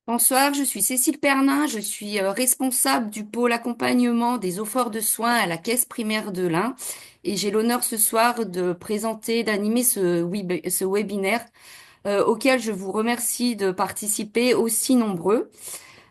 Bonsoir, je suis Cécile Pernin, je suis responsable du pôle accompagnement des offres de soins à la Caisse primaire de l'Ain et j'ai l'honneur ce soir de présenter, d'animer ce webinaire auquel je vous remercie de participer aussi nombreux.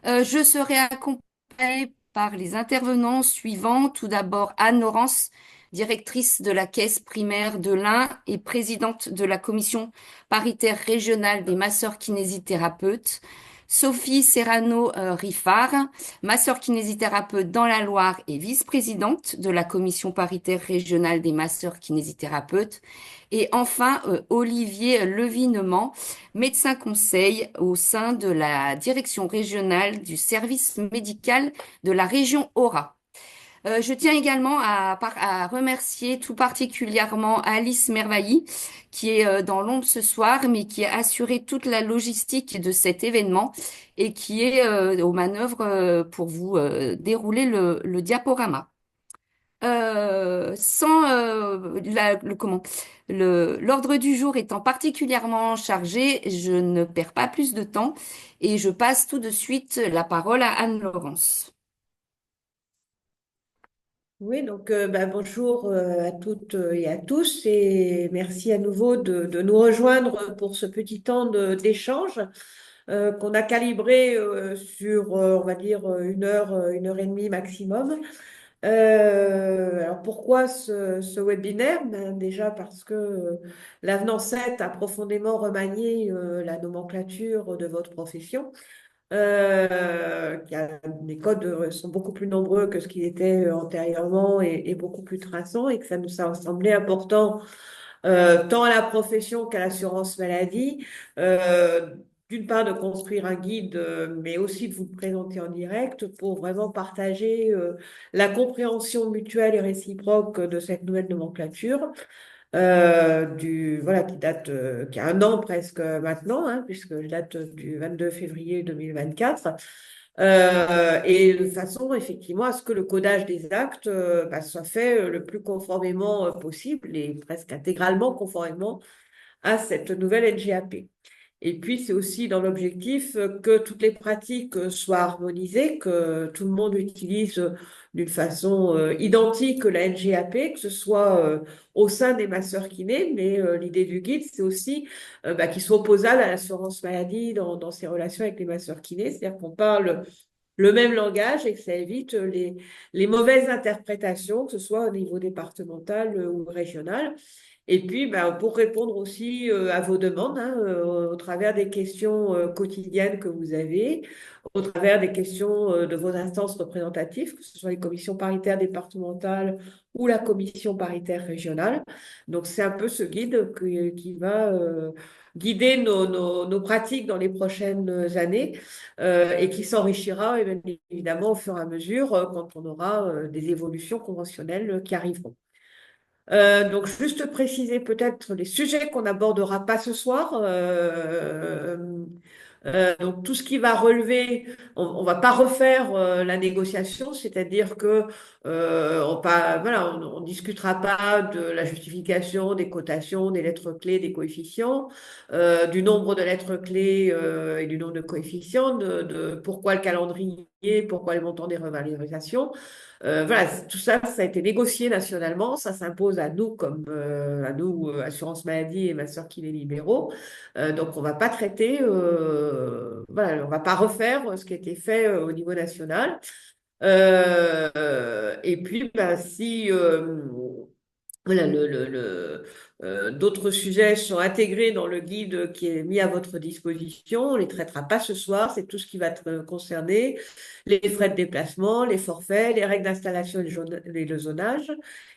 Je serai accompagnée par les intervenants suivants. Tout d'abord, Anne Laurence, directrice de la Caisse primaire de l'Ain et présidente de la commission paritaire régionale des masseurs kinésithérapeutes. Sophie Serrano Riffard, masseur kinésithérapeute dans la Loire et vice-présidente de la commission paritaire régionale des masseurs kinésithérapeutes. Et enfin, Olivier Levinement, médecin conseil au sein de la direction régionale du service médical de la région Aura. Je tiens également à remercier tout particulièrement Alice Mervailly, qui est dans l'ombre ce soir, mais qui a assuré toute la logistique de cet événement et qui est aux manœuvres pour vous dérouler le diaporama. Sans l'ordre du jour étant particulièrement chargé, je ne perds pas plus de temps et je passe tout de suite la parole à Anne-Laurence. Oui, donc bonjour à toutes et à tous et merci à nouveau de nous rejoindre pour ce petit temps d'échange qu'on a calibré sur, on va dire, une heure et demie maximum. Alors pourquoi ce webinaire? Déjà parce que l'avenant 7 a profondément remanié la nomenclature de votre profession. Les codes sont beaucoup plus nombreux que ce qu'ils étaient antérieurement et beaucoup plus traçants et que ça nous a semblé important tant à la profession qu'à l'assurance maladie, d'une part de construire un guide, mais aussi de vous le présenter en direct pour vraiment partager la compréhension mutuelle et réciproque de cette nouvelle nomenclature voilà, qui a un an presque maintenant, hein, puisque je date du 22 février 2024. Et de façon effectivement à ce que le codage des actes soit fait le plus conformément possible et presque intégralement conformément à cette nouvelle NGAP. Et puis, c'est aussi dans l'objectif que toutes les pratiques soient harmonisées, que tout le monde utilise d'une façon identique la NGAP, que ce soit au sein des masseurs kinés, mais l'idée du guide, c'est aussi qu'il soit opposable à l'assurance maladie dans ses relations avec les masseurs kinés, c'est-à-dire qu'on parle le même langage et que ça évite les mauvaises interprétations, que ce soit au niveau départemental ou régional. Et puis, pour répondre aussi à vos demandes, hein, au travers des questions quotidiennes que vous avez, au travers des questions de vos instances représentatives, que ce soit les commissions paritaires départementales ou la commission paritaire régionale. Donc, c'est un peu ce guide qui va guider nos pratiques dans les prochaines années et qui s'enrichira bien évidemment au fur et à mesure quand on aura des évolutions conventionnelles qui arriveront. Donc, juste préciser peut-être les sujets qu'on n'abordera pas ce soir. Donc, tout ce qui va relever, on va pas refaire la négociation, c'est-à-dire que on discutera pas de la justification des cotations, des lettres clés, des coefficients, du nombre de lettres clés et du nombre de coefficients, de pourquoi le calendrier, pourquoi le montant des revalorisations. Voilà, tout ça, ça a été négocié nationalement. Ça s'impose à nous, assurance maladie et ma sœur qui est libéraux. Donc, on va pas traiter, voilà, on va pas refaire ce qui a été fait au niveau national. Et puis, si voilà, d'autres sujets sont intégrés dans le guide qui est mis à votre disposition. On ne les traitera pas ce soir. C'est tout ce qui va être concerné. Les frais de déplacement, les forfaits, les règles d'installation et le zonage.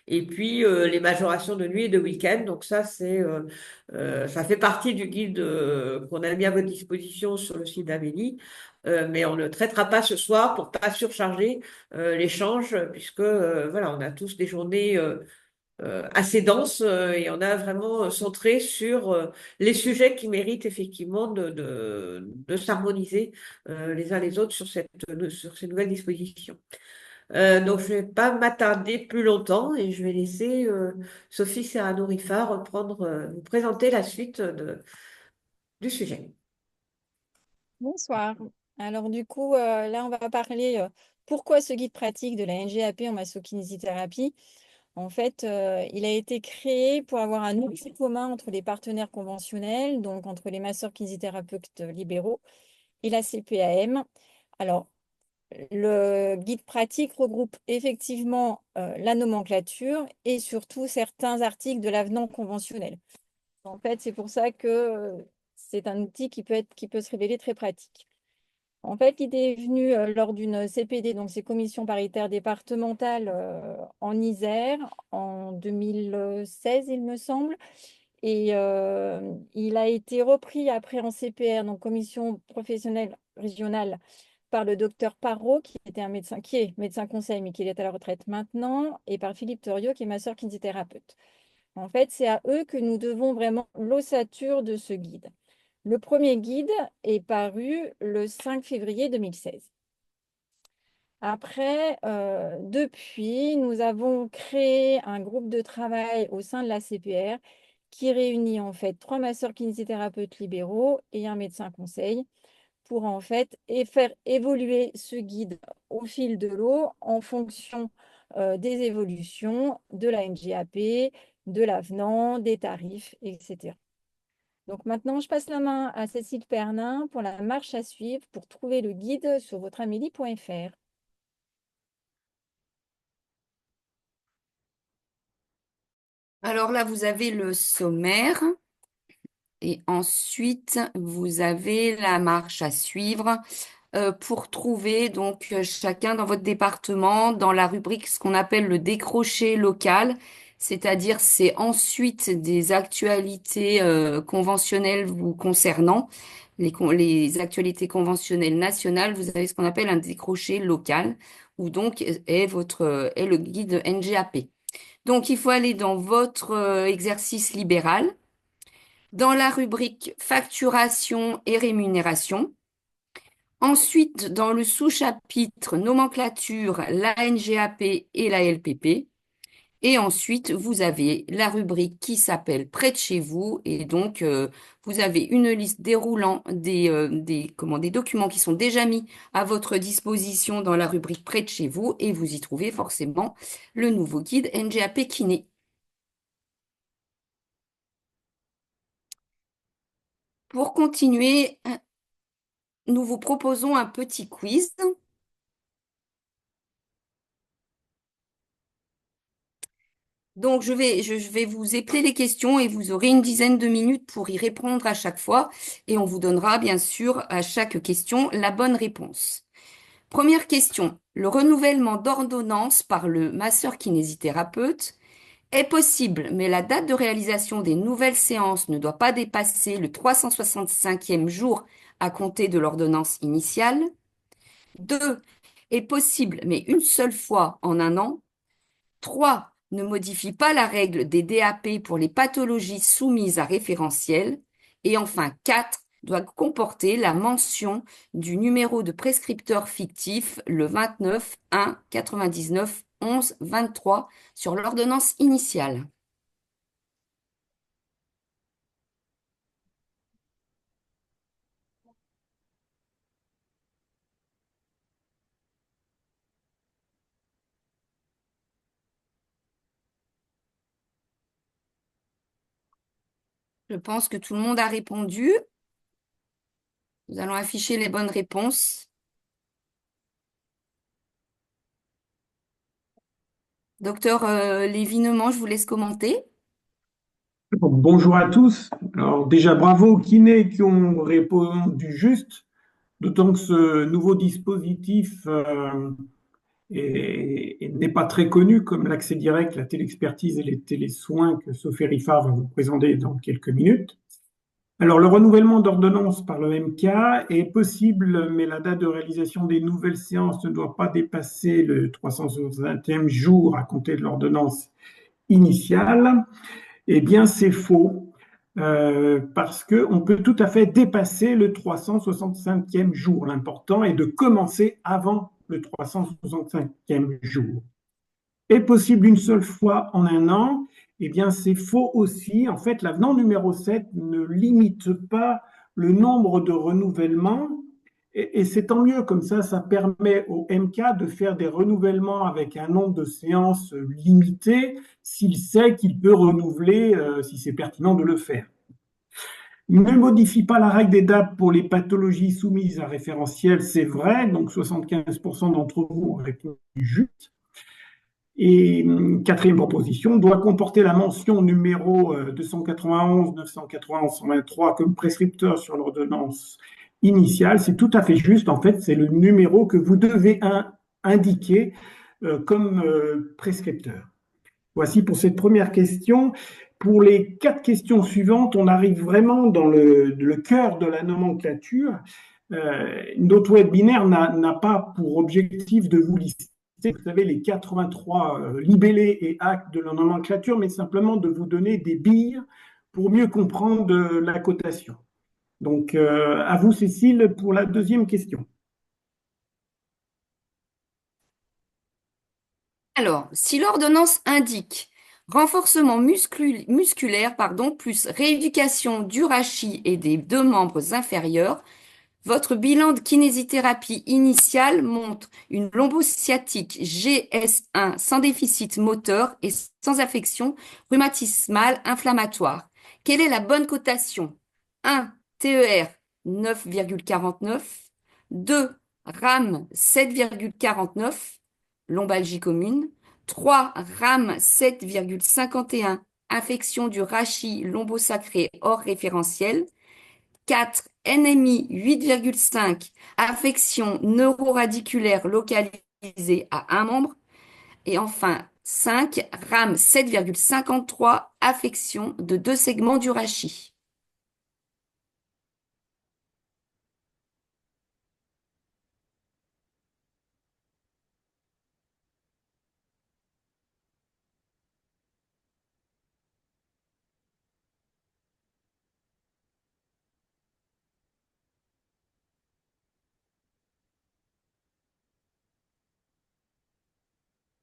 Et puis, les majorations de nuit et de week-end. Donc ça, ça fait partie du guide qu'on a mis à votre disposition sur le site d'Amélie. Mais on ne le traitera pas ce soir pour pas surcharger l'échange, puisque voilà, on a tous des journées assez dense et on a vraiment centré sur les sujets qui méritent effectivement de s'harmoniser les uns les autres sur ces nouvelles dispositions. Donc, je ne vais pas m'attarder plus longtemps et je vais laisser Sophie Serrano-Rifa reprendre, vous présenter la suite du sujet. Bonsoir. Alors du coup, là, on va parler pourquoi ce guide pratique de la NGAP en massokinésithérapie. En fait, il a été créé pour avoir un outil commun entre les partenaires conventionnels, donc entre les masseurs kinésithérapeutes libéraux et la CPAM. Alors, le guide pratique regroupe effectivement la nomenclature et surtout certains articles de l'avenant conventionnel. En fait, c'est pour ça que c'est un outil qui peut se révéler très pratique. En fait, l'idée est venue lors d'une CPD, donc c'est commission paritaire départementale en Isère en 2016, il me semble. Et il a été repris après en CPR, donc commission professionnelle régionale, par le docteur Parot, qui était un médecin, qui est médecin conseil, mais qui est à la retraite maintenant, et par Philippe Thoriot, qui est masseur kinésithérapeute. En fait, c'est à eux que nous devons vraiment l'ossature de ce guide. Le premier guide est paru le 5 février 2016. Après, depuis, nous avons créé un groupe de travail au sein de la CPR qui réunit en fait 3 masseurs kinésithérapeutes libéraux et un médecin conseil pour en fait faire évoluer ce guide au fil de l'eau en fonction des évolutions de la NGAP, de l'avenant, des tarifs, etc. Donc maintenant, je passe la main à Cécile Pernin pour la marche à suivre pour trouver le guide sur votreamélie.fr. Alors là, vous avez le sommaire et ensuite vous avez la marche à suivre pour trouver donc chacun dans votre département dans la rubrique ce qu'on appelle le décroché local, c'est-à-dire c'est ensuite des actualités conventionnelles vous concernant, les actualités conventionnelles nationales, vous avez ce qu'on appelle un décroché local, où donc est le guide NGAP. Donc il faut aller dans votre exercice libéral, dans la rubrique facturation et rémunération. Ensuite, dans le sous-chapitre nomenclature, la NGAP et la LPP. Et ensuite, vous avez la rubrique qui s'appelle Près de chez vous. Et donc, vous avez une liste déroulant des documents qui sont déjà mis à votre disposition dans la rubrique Près de chez vous. Et vous y trouvez forcément le nouveau guide NGAP Kiné. Pour continuer, nous vous proposons un petit quiz. Donc, je vais vous épeler les questions et vous aurez une dizaine de minutes pour y répondre à chaque fois. Et on vous donnera, bien sûr, à chaque question la bonne réponse. Première question. Le renouvellement d'ordonnance par le masseur kinésithérapeute est possible, mais la date de réalisation des nouvelles séances ne doit pas dépasser le 365e jour à compter de l'ordonnance initiale. 2. Est possible, mais une seule fois en un an. 3. Ne modifie pas la règle des DAP pour les pathologies soumises à référentiel. Et enfin, 4. Doit comporter la mention du numéro de prescripteur fictif le 29 1 99 11 23 sur l'ordonnance initiale. Je pense que tout le monde a répondu. Nous allons afficher les bonnes réponses. Docteur Lévinement, je vous laisse commenter. Bonjour à tous. Alors déjà bravo aux kinés qui ont répondu juste, d'autant que ce nouveau dispositif n'est pas très connu comme l'accès direct, la téléexpertise et les télésoins que Sophie Riffard va vous présenter dans quelques minutes. Alors le renouvellement d'ordonnance par le MK est possible, mais la date de réalisation des nouvelles séances ne doit pas dépasser le 360e jour à compter de l'ordonnance initiale. Eh bien, c'est faux, parce qu'on peut tout à fait dépasser le 365e jour. L'important est de commencer avant le 365e jour. Est possible une seule fois en un an? Eh bien, c'est faux aussi. En fait, l'avenant numéro 7 ne limite pas le nombre de renouvellements, Et c'est tant mieux, comme ça permet au MK de faire des renouvellements avec un nombre de séances limité, s'il sait qu'il peut renouveler, si c'est pertinent de le faire. Ne modifie pas la règle des DAP pour les pathologies soumises à référentiel, c'est vrai, donc 75% d'entre vous ont répondu juste. Et quatrième proposition, doit comporter la mention numéro 291, 991, 123 comme prescripteur sur l'ordonnance initiale. C'est tout à fait juste. En fait, c'est le numéro que vous devez indiquer comme prescripteur. Voici pour cette première question. Pour les 4 questions suivantes, on arrive vraiment dans le cœur de la nomenclature. Notre webinaire n'a pas pour objectif de vous lister, vous savez, les 83 libellés et actes de la nomenclature, mais simplement de vous donner des billes pour mieux comprendre la cotation. Donc, à vous, Cécile, pour la deuxième question. Alors, si l'ordonnance indique renforcement musculaire, plus rééducation du rachis et des deux membres inférieurs, votre bilan de kinésithérapie initiale montre une lombosciatique GS1 sans déficit moteur et sans affection rhumatismale inflammatoire. Quelle est la bonne cotation? 1. TER 9,49. 2. RAM 7,49. Lombalgie commune. 3. RAM 7,51. Infection du rachis lombosacré hors référentiel. 4. NMI 8,5, affection neuroradiculaire localisée à un membre. Et enfin, 5. RAM 7,53, affection de deux segments du rachis.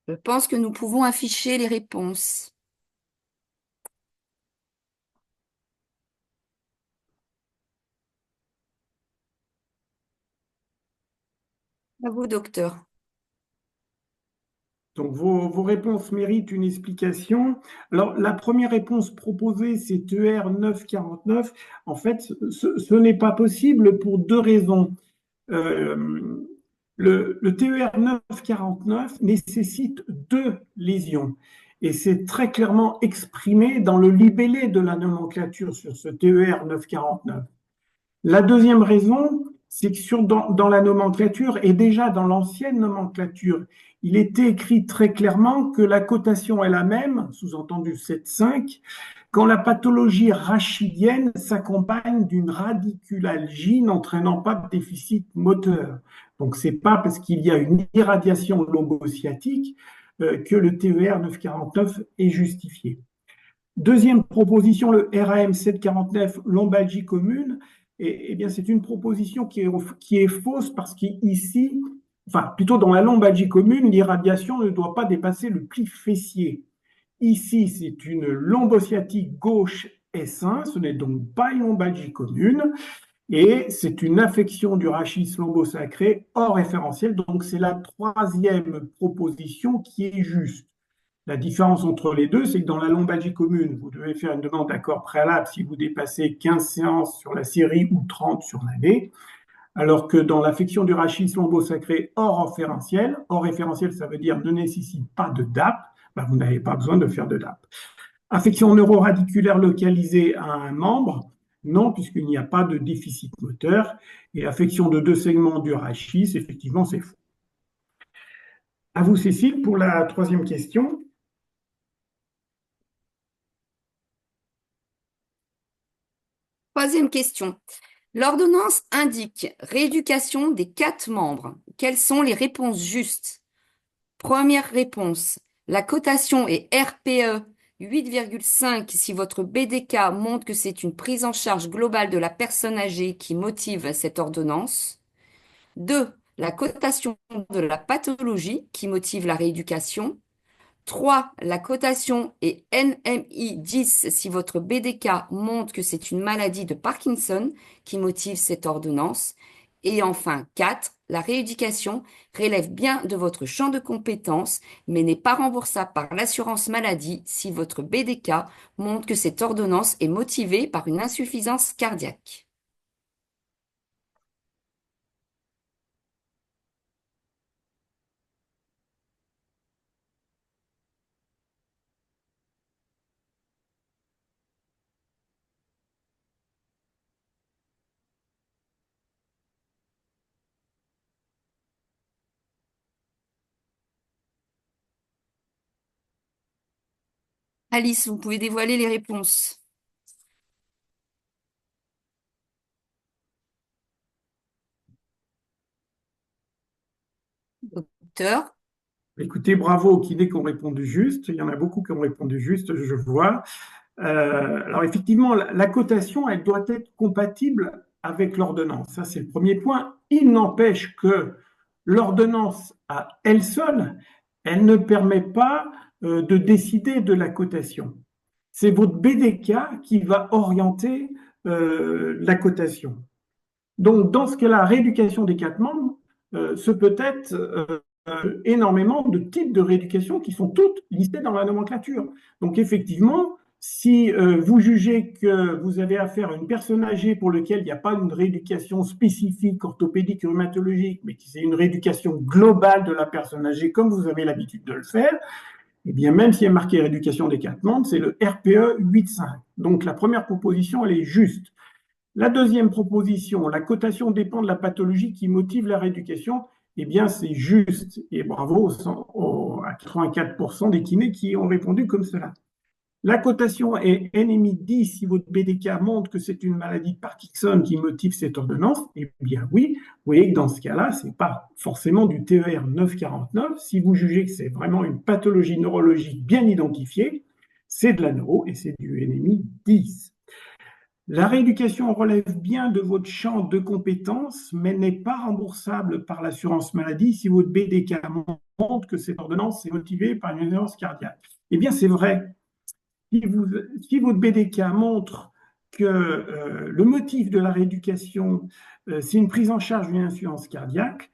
Je pense que nous pouvons afficher les réponses. À vous, docteur. Donc, vos réponses méritent une explication. Alors, la première réponse proposée, c'est ER 949. En fait, ce n'est pas possible pour 2 raisons. Euh, le TER 949 nécessite 2 lésions. Et c'est très clairement exprimé dans le libellé de la nomenclature sur ce TER 949. La deuxième raison, c'est que dans la nomenclature, et déjà dans l'ancienne nomenclature, il était écrit très clairement que la cotation est la même, sous-entendu 7,5, quand la pathologie rachidienne s'accompagne d'une radiculalgie n'entraînant pas de déficit moteur. Donc, c'est pas parce qu'il y a une irradiation lombosciatique que le TER 949 est justifié. Deuxième proposition, le RAM 749, lombalgie commune. Eh bien, c'est une proposition qui est fausse parce qu'ici, enfin, plutôt dans la lombalgie commune, l'irradiation ne doit pas dépasser le pli fessier. Ici, c'est une lombosciatique gauche S1, ce n'est donc pas une lombalgie commune, et c'est une affection du rachis lombosacré hors référentiel, donc c'est la troisième proposition qui est juste. La différence entre les deux, c'est que dans la lombalgie commune, vous devez faire une demande d'accord préalable si vous dépassez 15 séances sur la série ou 30 sur l'année, alors que dans l'affection du rachis lombosacré hors référentiel, ça veut dire ne nécessite pas de DAP, ben vous n'avez pas besoin de faire de DAP. Affection neuroradiculaire localisée à un membre, non, puisqu'il n'y a pas de déficit moteur. Et affection de deux segments du rachis, effectivement, c'est faux. À vous, Cécile, pour la troisième question. Troisième question. L'ordonnance indique rééducation des 4 membres. Quelles sont les réponses justes? Première réponse. La cotation est RPE 8,5 si votre BDK montre que c'est une prise en charge globale de la personne âgée qui motive cette ordonnance. 2. La cotation de la pathologie qui motive la rééducation. 3. La cotation est NMI 10 si votre BDK montre que c'est une maladie de Parkinson qui motive cette ordonnance. Et enfin, 4, la rééducation relève bien de votre champ de compétences, mais n'est pas remboursable par l'assurance maladie si votre BDK montre que cette ordonnance est motivée par une insuffisance cardiaque. Alice, vous pouvez dévoiler les réponses. Docteur, Écoutez, bravo aux kinés qui ont répondu juste. Il y en a beaucoup qui ont répondu juste, je vois. Alors effectivement, la cotation, elle doit être compatible avec l'ordonnance. Ça, c'est le premier point. Il n'empêche que l'ordonnance à elle seule, elle ne permet pas de décider de la cotation. C'est votre BDK qui va orienter la cotation. Donc, dans ce cas-là, rééducation des quatre membres, ce peut être énormément de types de rééducation qui sont toutes listées dans la nomenclature. Donc, effectivement, si vous jugez que vous avez affaire à une personne âgée pour laquelle il n'y a pas une rééducation spécifique, orthopédique, rhumatologique, mais que c'est une rééducation globale de la personne âgée, comme vous avez l'habitude de le faire, eh bien, même s'il y a marqué rééducation des quatre membres, c'est le RPE 8.5. Donc, la première proposition, elle est juste. La deuxième proposition, la cotation dépend de la pathologie qui motive la rééducation. Eh bien, c'est juste. Et bravo à 84% des kinés qui ont répondu comme cela. La cotation est NMI 10 si votre BDK montre que c'est une maladie de Parkinson qui motive cette ordonnance. Eh bien, oui, vous voyez que dans ce cas-là, ce n'est pas forcément du TER 949. Si vous jugez que c'est vraiment une pathologie neurologique bien identifiée, c'est de la neuro et c'est du NMI 10. La rééducation relève bien de votre champ de compétences, mais n'est pas remboursable par l'assurance maladie si votre BDK montre que cette ordonnance est motivée par une urgence cardiaque. Eh bien, c'est vrai. Si votre BDK montre que le motif de la rééducation, c'est une prise en charge d'une insuffisance cardiaque,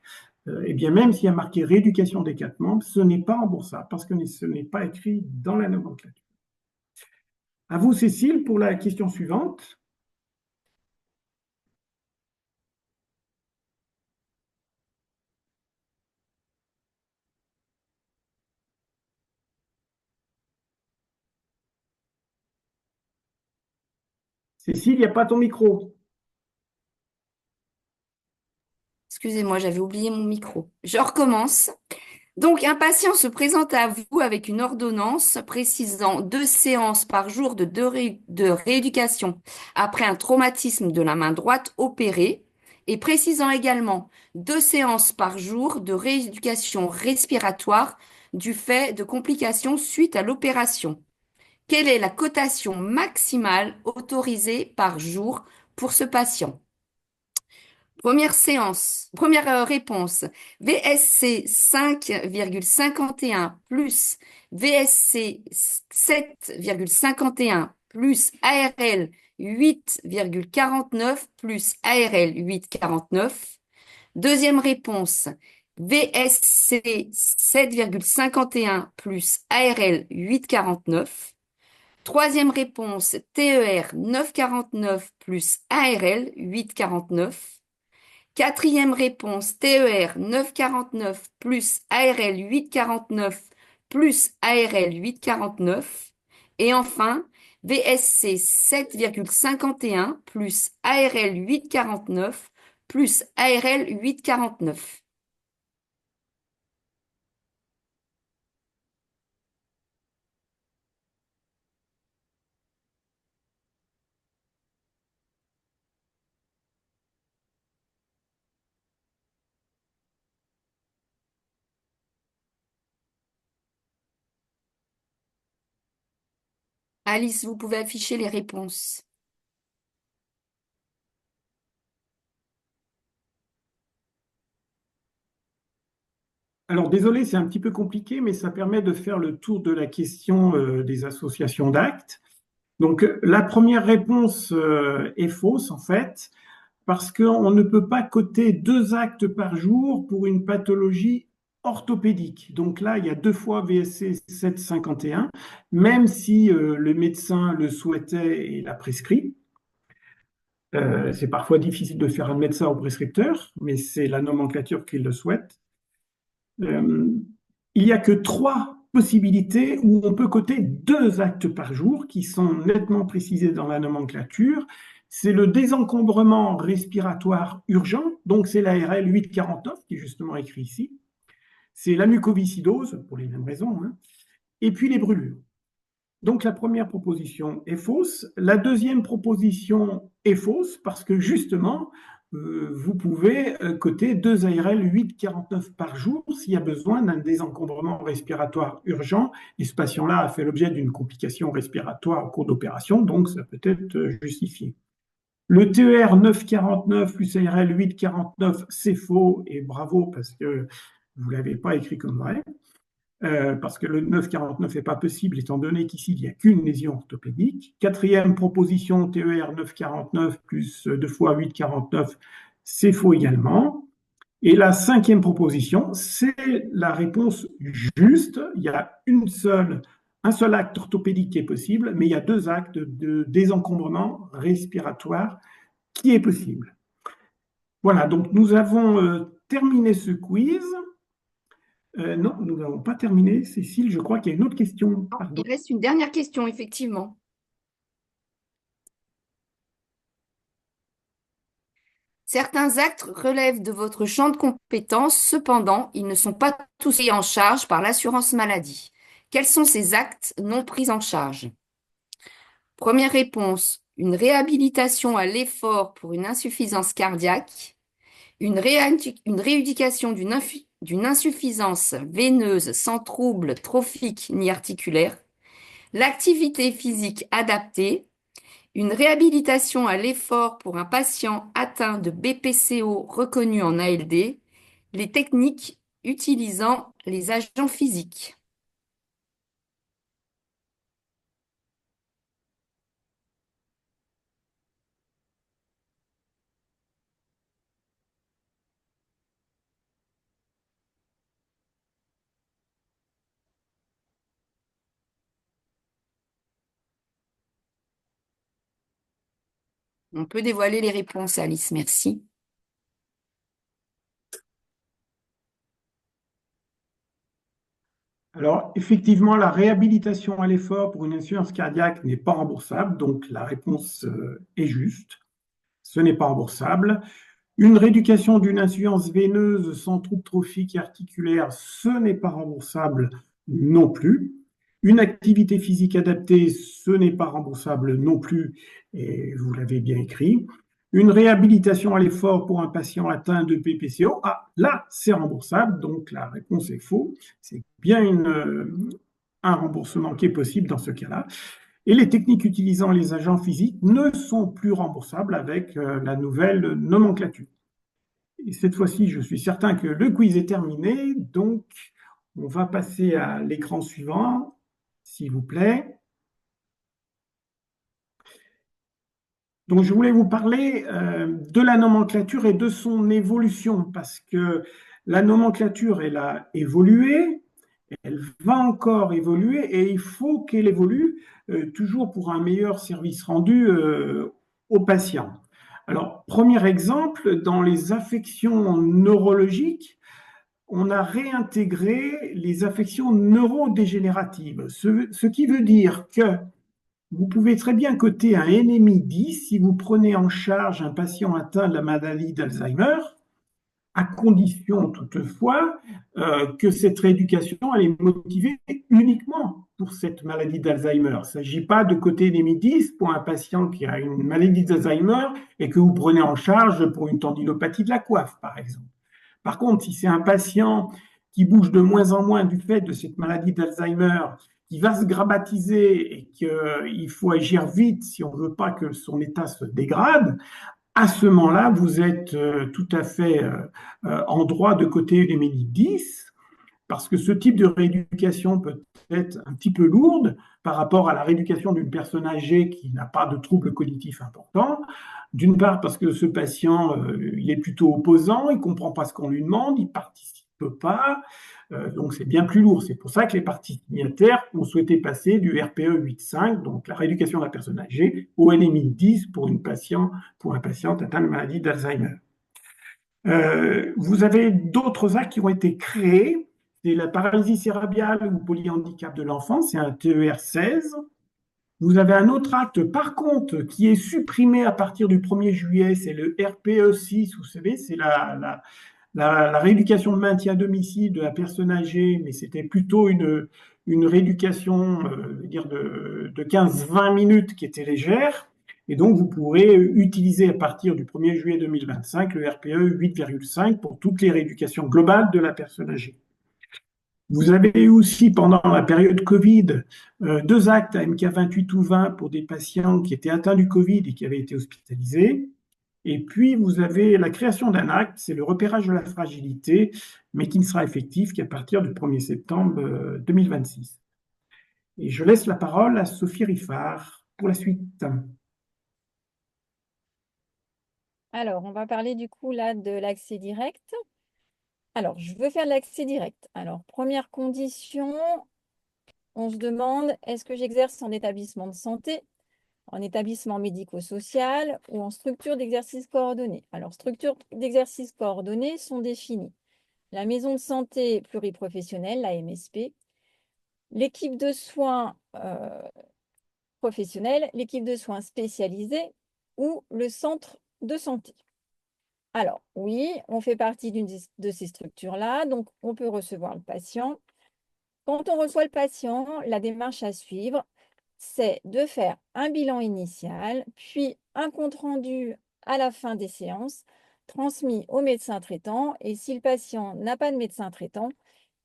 eh bien, même s'il y a marqué rééducation des quatre membres, ce n'est pas remboursable parce que ce n'est pas écrit dans la nomenclature. À vous, Cécile, pour la question suivante. Cécile, il n'y a pas ton micro. excusez-moi, j'avais oublié mon micro. Je recommence. Donc, un patient se présente à vous avec une ordonnance précisant 2 séances par jour de rééducation après un traumatisme de la main droite opérée et précisant également 2 séances par jour de rééducation respiratoire du fait de complications suite à l'opération. Quelle est la cotation maximale autorisée par jour pour ce patient? Première réponse, VSC 5,51 plus VSC 7,51 plus ARL 8,49 plus ARL 8,49. Deuxième réponse, VSC 7,51 plus ARL 8,49. Troisième réponse, TER 9,49 plus ARL 8,49. Quatrième réponse, TER 9,49 plus ARL 8,49 plus ARL 8,49. Et enfin, VSC 7,51 plus ARL 8,49 plus ARL 8,49. Alice, vous pouvez afficher les réponses. Alors, désolé, c'est un petit peu compliqué, mais ça permet de faire le tour de la question des associations d'actes. Donc, la première réponse est fausse, en fait, parce qu'on ne peut pas coter 2 actes par jour pour une pathologie orthopédique. Donc là, il y a 2 fois VSC 751, même si le médecin le souhaitait et l'a prescrit. C'est parfois difficile de faire admettre ça au prescripteur, mais c'est la nomenclature qui le souhaite. Il n'y a que 3 possibilités où on peut coter 2 actes par jour qui sont nettement précisés dans la nomenclature. C'est le désencombrement respiratoire urgent, donc c'est l'ARL 849 qui est justement écrit ici. C'est la mucoviscidose, pour les mêmes raisons, hein, et puis les brûlures. Donc la première proposition est fausse. La deuxième proposition est fausse parce que justement, vous pouvez coter 2 ARL 849 par jour s'il y a besoin d'un désencombrement respiratoire urgent. Et ce patient-là a fait l'objet d'une complication respiratoire au cours d'opération, donc ça peut être justifié. Le TER 949 plus ARL 849, c'est faux, et bravo parce que vous ne l'avez pas écrit comme vrai. Parce que le 949 n'est pas possible, étant donné qu'ici, il n'y a qu'une lésion orthopédique. Quatrième proposition, TER 949 plus 2 fois 849, c'est faux également. Et la 5e proposition, c'est la réponse juste. Il y a un seul acte orthopédique qui est possible, mais il y a 2 actes de désencombrement respiratoire qui est possible. Voilà, donc nous avons terminé ce quiz. Non, nous n'avons pas terminé. Cécile, je crois qu'il y a une autre question. Pardon. Il reste une dernière question, effectivement. Certains actes relèvent de votre champ de compétences, cependant, ils ne sont pas tous pris en charge par l'assurance maladie. Quels sont ces actes non pris en charge? Première réponse, une réhabilitation à l'effort pour une insuffisance cardiaque, une rééducation d'une insuffisance veineuse sans trouble trophique ni articulaire, l'activité physique adaptée, une réhabilitation à l'effort pour un patient atteint de BPCO reconnu en ALD, les techniques utilisant les agents physiques. On peut dévoiler les réponses, Alice, merci. Alors, effectivement, la réhabilitation à l'effort pour une insuffisance cardiaque n'est pas remboursable, donc la réponse est juste. Ce n'est pas remboursable. Une rééducation d'une insuffisance veineuse sans trouble trophique et articulaire, ce n'est pas remboursable non plus. Une activité physique adaptée, ce n'est pas remboursable non plus, et vous l'avez bien écrit. Une réhabilitation à l'effort pour un patient atteint de PPCO, là, c'est remboursable, donc la réponse est faux. C'est bien un remboursement qui est possible dans ce cas-là. Et les techniques utilisant les agents physiques ne sont plus remboursables avec la nouvelle nomenclature. Et cette fois-ci, je suis certain que le quiz est terminé, donc on va passer à l'écran suivant, s'il vous plaît. Donc, je voulais vous parler de la nomenclature et de son évolution, parce que la nomenclature, elle a évolué, elle va encore évoluer, et il faut qu'elle évolue toujours pour un meilleur service rendu aux patients. Alors, premier exemple, dans les affections neurologiques, on a réintégré les affections neurodégénératives, ce qui veut dire que vous pouvez très bien coter un NMI 10 si vous prenez en charge un patient atteint de la maladie d'Alzheimer, à condition toutefois que cette rééducation elle est motivée uniquement pour cette maladie d'Alzheimer. Il ne s'agit pas de coter NMI 10 pour un patient qui a une maladie d'Alzheimer et que vous prenez en charge pour une tendinopathie de la coiffe, par exemple. Par contre, si c'est un patient qui bouge de moins en moins du fait de cette maladie d'Alzheimer, qui va se grammatiser et qu'il faut agir vite si on ne veut pas que son état se dégrade, à ce moment-là, vous êtes tout à fait en droit de coter une NMI 10, parce que ce type de rééducation peut être un petit peu lourde par rapport à la rééducation d'une personne âgée qui n'a pas de troubles cognitifs importants. D'une part, parce que ce patient, il est plutôt opposant, il ne comprend pas ce qu'on lui demande, il ne participe pas, donc c'est bien plus lourd. C'est pour ça que les parties signataires ont souhaité passer du RPE 8.5, donc la rééducation de la personne âgée, au NMI 10 pour un patient atteint de maladie d'Alzheimer. Vous avez d'autres actes qui ont été créés. C'est la paralysie cérébrale ou polyhandicap de l'enfant, c'est un TER 16. Vous avez un autre acte, par contre, qui est supprimé à partir du 1er juillet, c'est le RPE 6, vous savez, c'est la rééducation de maintien à domicile de la personne âgée, mais c'était plutôt une rééducation dire de 15-20 minutes qui était légère. Et donc, vous pourrez utiliser à partir du 1er juillet 2025 le RPE 8,5 pour toutes les rééducations globales de la personne âgée. Vous avez eu aussi, pendant la période Covid, 2 actes à MK28 ou 20 pour des patients qui étaient atteints du Covid et qui avaient été hospitalisés. Et puis, vous avez la création d'un acte, c'est le repérage de la fragilité, mais qui ne sera effectif qu'à partir du 1er septembre 2026. Et je laisse la parole à Sophie Riffard pour la suite. Alors, on va parler du coup là de l'accès direct. Alors, je veux faire l'accès direct. Alors, première condition, on se demande, est-ce que j'exerce en établissement de santé, en établissement médico-social ou en structure d'exercice coordonné? Alors, structures d'exercice coordonné sont définies. La maison de santé pluriprofessionnelle, la MSP, l'équipe de soins professionnelle, l'équipe de soins spécialisée ou le centre de santé. Alors, oui, on fait partie d'une de ces structures-là, donc on peut recevoir le patient. Quand on reçoit le patient, la démarche à suivre, c'est de faire un bilan initial, puis un compte-rendu à la fin des séances, transmis au médecin traitant. Et si le patient n'a pas de médecin traitant,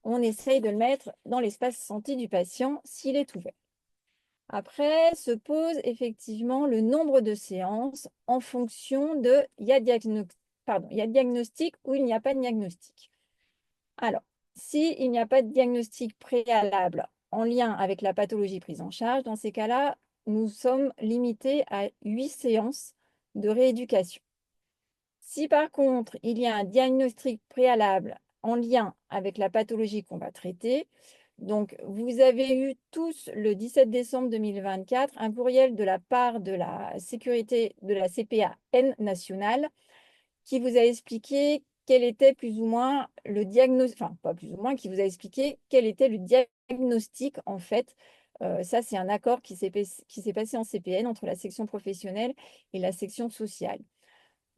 on essaye de le mettre dans l'espace santé du patient s'il est ouvert. Après, se pose effectivement le nombre de séances en fonction de il y a diagnostic ou il n'y a pas de diagnostic. Alors, s'il n'y a pas de diagnostic préalable en lien avec la pathologie prise en charge, dans ces cas-là, nous sommes limités à 8 séances de rééducation. Si par contre, il y a un diagnostic préalable en lien avec la pathologie qu'on va traiter, donc vous avez eu tous le 17 décembre 2024 un courriel de la part de la sécurité de la CPAN nationale qui vous a expliqué quel était plus ou moins le diagnostic, enfin pas plus ou moins, qui vous a expliqué quel était le diagnostic en fait. Ça, c'est un accord qui s'est passé en CPN entre la section professionnelle et la section sociale.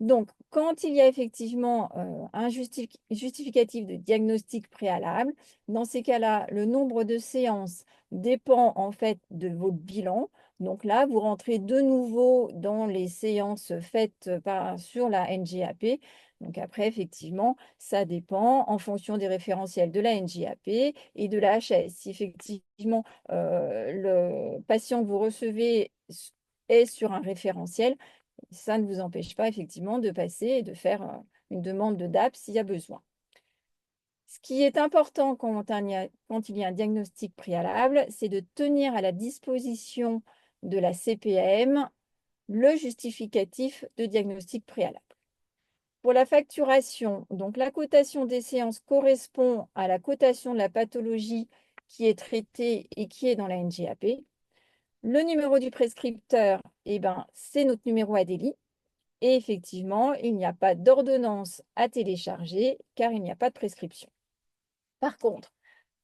Donc, quand il y a effectivement un justificatif de diagnostic préalable, dans ces cas-là, le nombre de séances dépend en fait de votre bilan. Donc là, vous rentrez de nouveau dans les séances faites sur la NGAP. Donc après, effectivement, ça dépend en fonction des référentiels de la NGAP et de la HS. Si effectivement le patient que vous recevez est sur un référentiel, ça ne vous empêche pas effectivement de passer et de faire une demande de DAP s'il y a besoin. Ce qui est important quand il y a un diagnostic préalable, c'est de tenir à la disposition de la CPAM le justificatif de diagnostic préalable. Pour la facturation, donc la cotation des séances correspond à la cotation de la pathologie qui est traitée et qui est dans la NGAP. Le numéro du prescripteur, c'est notre numéro ADELI. Et effectivement, il n'y a pas d'ordonnance à télécharger car il n'y a pas de prescription. Par contre,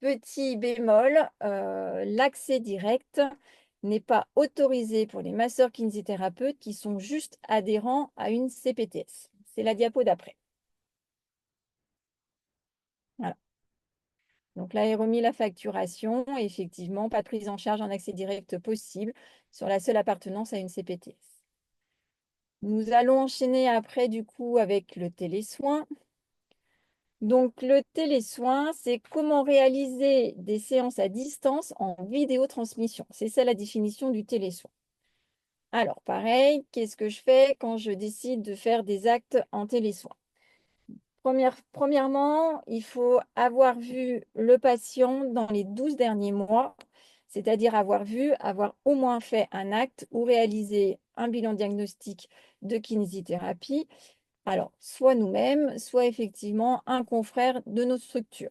petit bémol, l'accès direct n'est pas autorisé pour les masseurs kinésithérapeutes qui sont juste adhérents à une CPTS. C'est la diapo d'après. Voilà. Donc là est remis la facturation. Effectivement, pas de prise en charge en accès direct possible sur la seule appartenance à une CPTS. Nous allons enchaîner après du coup avec le télésoin. Donc, le télésoin, c'est comment réaliser des séances à distance en vidéotransmission. C'est ça la définition du télésoin. Alors, pareil, qu'est-ce que je fais quand je décide de faire des actes en télésoin? Premièrement, il faut avoir vu le patient dans les 12 derniers mois. c'est-à-dire avoir au moins fait un acte ou réalisé un bilan diagnostique de kinésithérapie, alors soit nous-mêmes, soit effectivement un confrère de notre structure.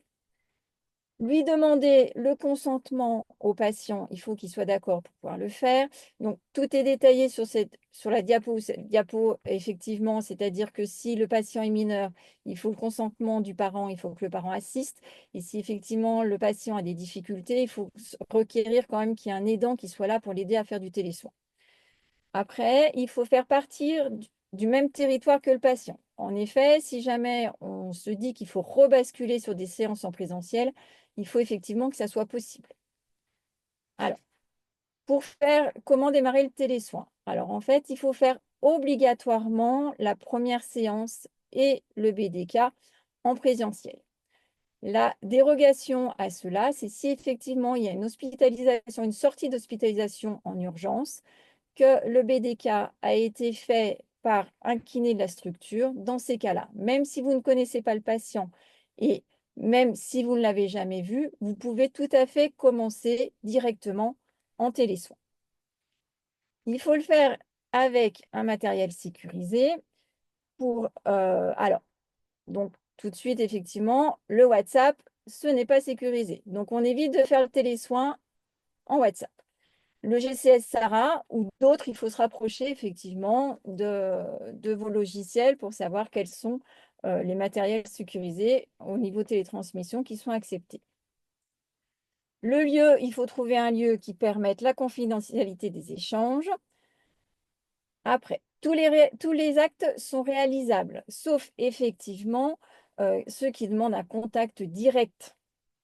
Lui demander le consentement au patient, il faut qu'il soit d'accord pour pouvoir le faire. Donc, tout est détaillé sur la diapo. Cette diapo, effectivement, c'est-à-dire que si le patient est mineur, il faut le consentement du parent, il faut que le parent assiste. Et si effectivement le patient a des difficultés, il faut requérir quand même qu'il y ait un aidant qui soit là pour l'aider à faire du télésoin. Après, il faut faire partir du même territoire que le patient. En effet, si jamais on se dit qu'il faut rebasculer sur des séances en présentiel, il faut effectivement que ça soit possible. Alors, comment démarrer le télésoin? Alors, en fait, il faut faire obligatoirement la première séance et le BDK en présentiel. La dérogation à cela, c'est si effectivement il y a une hospitalisation, une sortie d'hospitalisation en urgence, que le BDK a été fait par un kiné de la structure. Dans ces cas-là, même si vous ne connaissez pas le patient et même si vous ne l'avez jamais vu, vous pouvez tout à fait commencer directement en télésoin. Il faut le faire avec un matériel sécurisé alors, donc tout de suite, effectivement, le WhatsApp, ce n'est pas sécurisé. Donc, on évite de faire le télésoin en WhatsApp. Le GCS Sarah ou d'autres, il faut se rapprocher effectivement de vos logiciels pour savoir quels sont les matériels sécurisés au niveau télétransmission qui sont acceptés. Le lieu, il faut trouver un lieu qui permette la confidentialité des échanges. Après, tous les actes sont réalisables, sauf effectivement ceux qui demandent un contact direct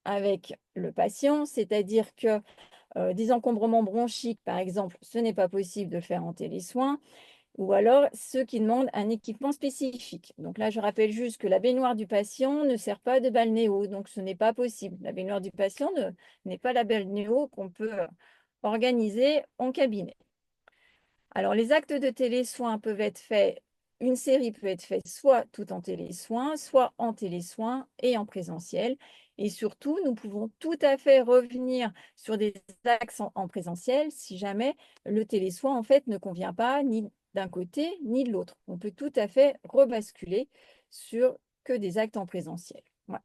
avec le patient, c'est-à-dire que des encombrements bronchiques, par exemple, ce n'est pas possible de le faire en télésoin, ou alors ceux qui demandent un équipement spécifique. Donc là, je rappelle juste que la baignoire du patient ne sert pas de balnéo, donc ce n'est pas possible. La baignoire du patient n'est pas la balnéo qu'on peut organiser en cabinet. Alors, les actes de télésoin peuvent être faits, une série peut être faite soit tout en télésoin, soit en télésoin et en présentiel. Et surtout, nous pouvons tout à fait revenir sur des axes en présentiel si jamais le télésoin, en fait, ne convient pas ni d'un côté ni de l'autre. On peut tout à fait rebasculer sur que des actes en présentiel. Voilà.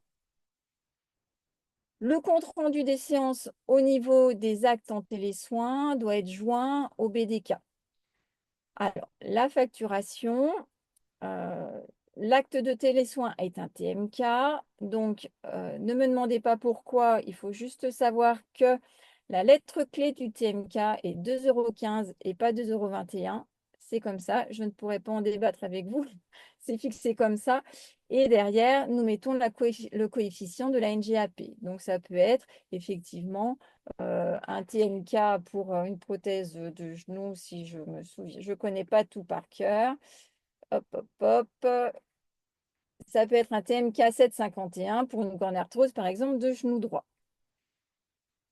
Le compte-rendu des séances au niveau des actes en télésoin doit être joint au BDK. Alors, la facturation, l'acte de télésoin est un TMK, donc ne me demandez pas pourquoi, il faut juste savoir que la lettre clé du TMK est 2,15 € et pas 2,21 €. C'est comme ça, je ne pourrais pas en débattre avec vous, c'est fixé comme ça. Et derrière, nous mettons le coefficient de la NGAP. Donc, ça peut être effectivement un TMK pour une prothèse de genou, si je me souviens. Je ne connais pas tout par cœur. Hop, hop, hop. Ça peut être un TMK 751 pour une cornéarthrose, par exemple, de genou droit.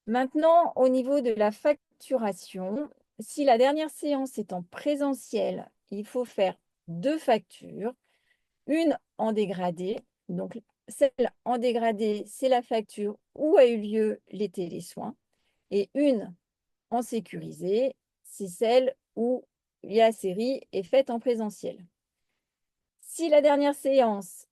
Maintenant, au niveau de la facturation, si la dernière séance est en présentiel, il faut faire 2 factures, une en dégradé. Donc, celle en dégradé, c'est la facture où a eu lieu les télésoins. Et une en sécurisé, c'est celle où la série est faite en présentiel. Si la dernière séance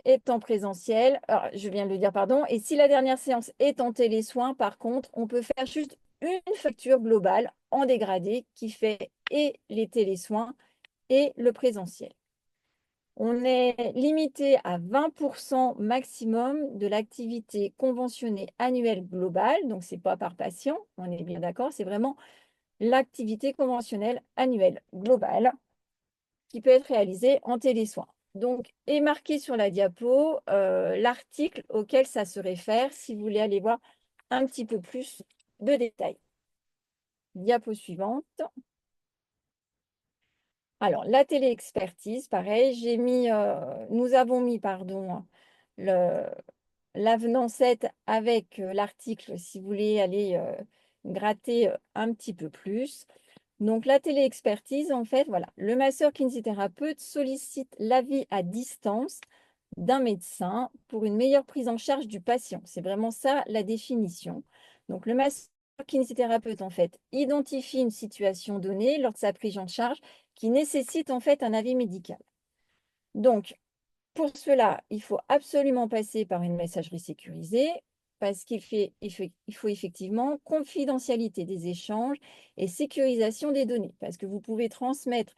est en présentiel, alors, je viens de le dire, pardon, et si la dernière séance est en télésoin, par contre, on peut faire juste une facture globale en dégradé qui fait et les télésoins et le présentiel. On est limité à 20% maximum de l'activité conventionnée annuelle globale, donc ce n'est pas par patient, on est bien d'accord, c'est vraiment l'activité conventionnelle annuelle globale qui peut être réalisée en télésoin. Donc, est marqué sur la diapo l'article auquel ça se réfère si vous voulez aller voir un petit peu plus de détails. Diapo suivante. Alors, la téléexpertise, pareil, nous avons mis, pardon, l'avenant 7 avec l'article si vous voulez aller gratter un petit peu plus. Donc, la téléexpertise, en fait, voilà, le masseur kinésithérapeute sollicite l'avis à distance d'un médecin pour une meilleure prise en charge du patient. C'est vraiment ça la définition. Donc, le masseur kinésithérapeute, en fait, identifie une situation donnée lors de sa prise en charge qui nécessite, en fait, un avis médical. Donc, pour cela, il faut absolument passer par une messagerie sécurisée parce il faut effectivement confidentialité des échanges et sécurisation des données parce que vous pouvez transmettre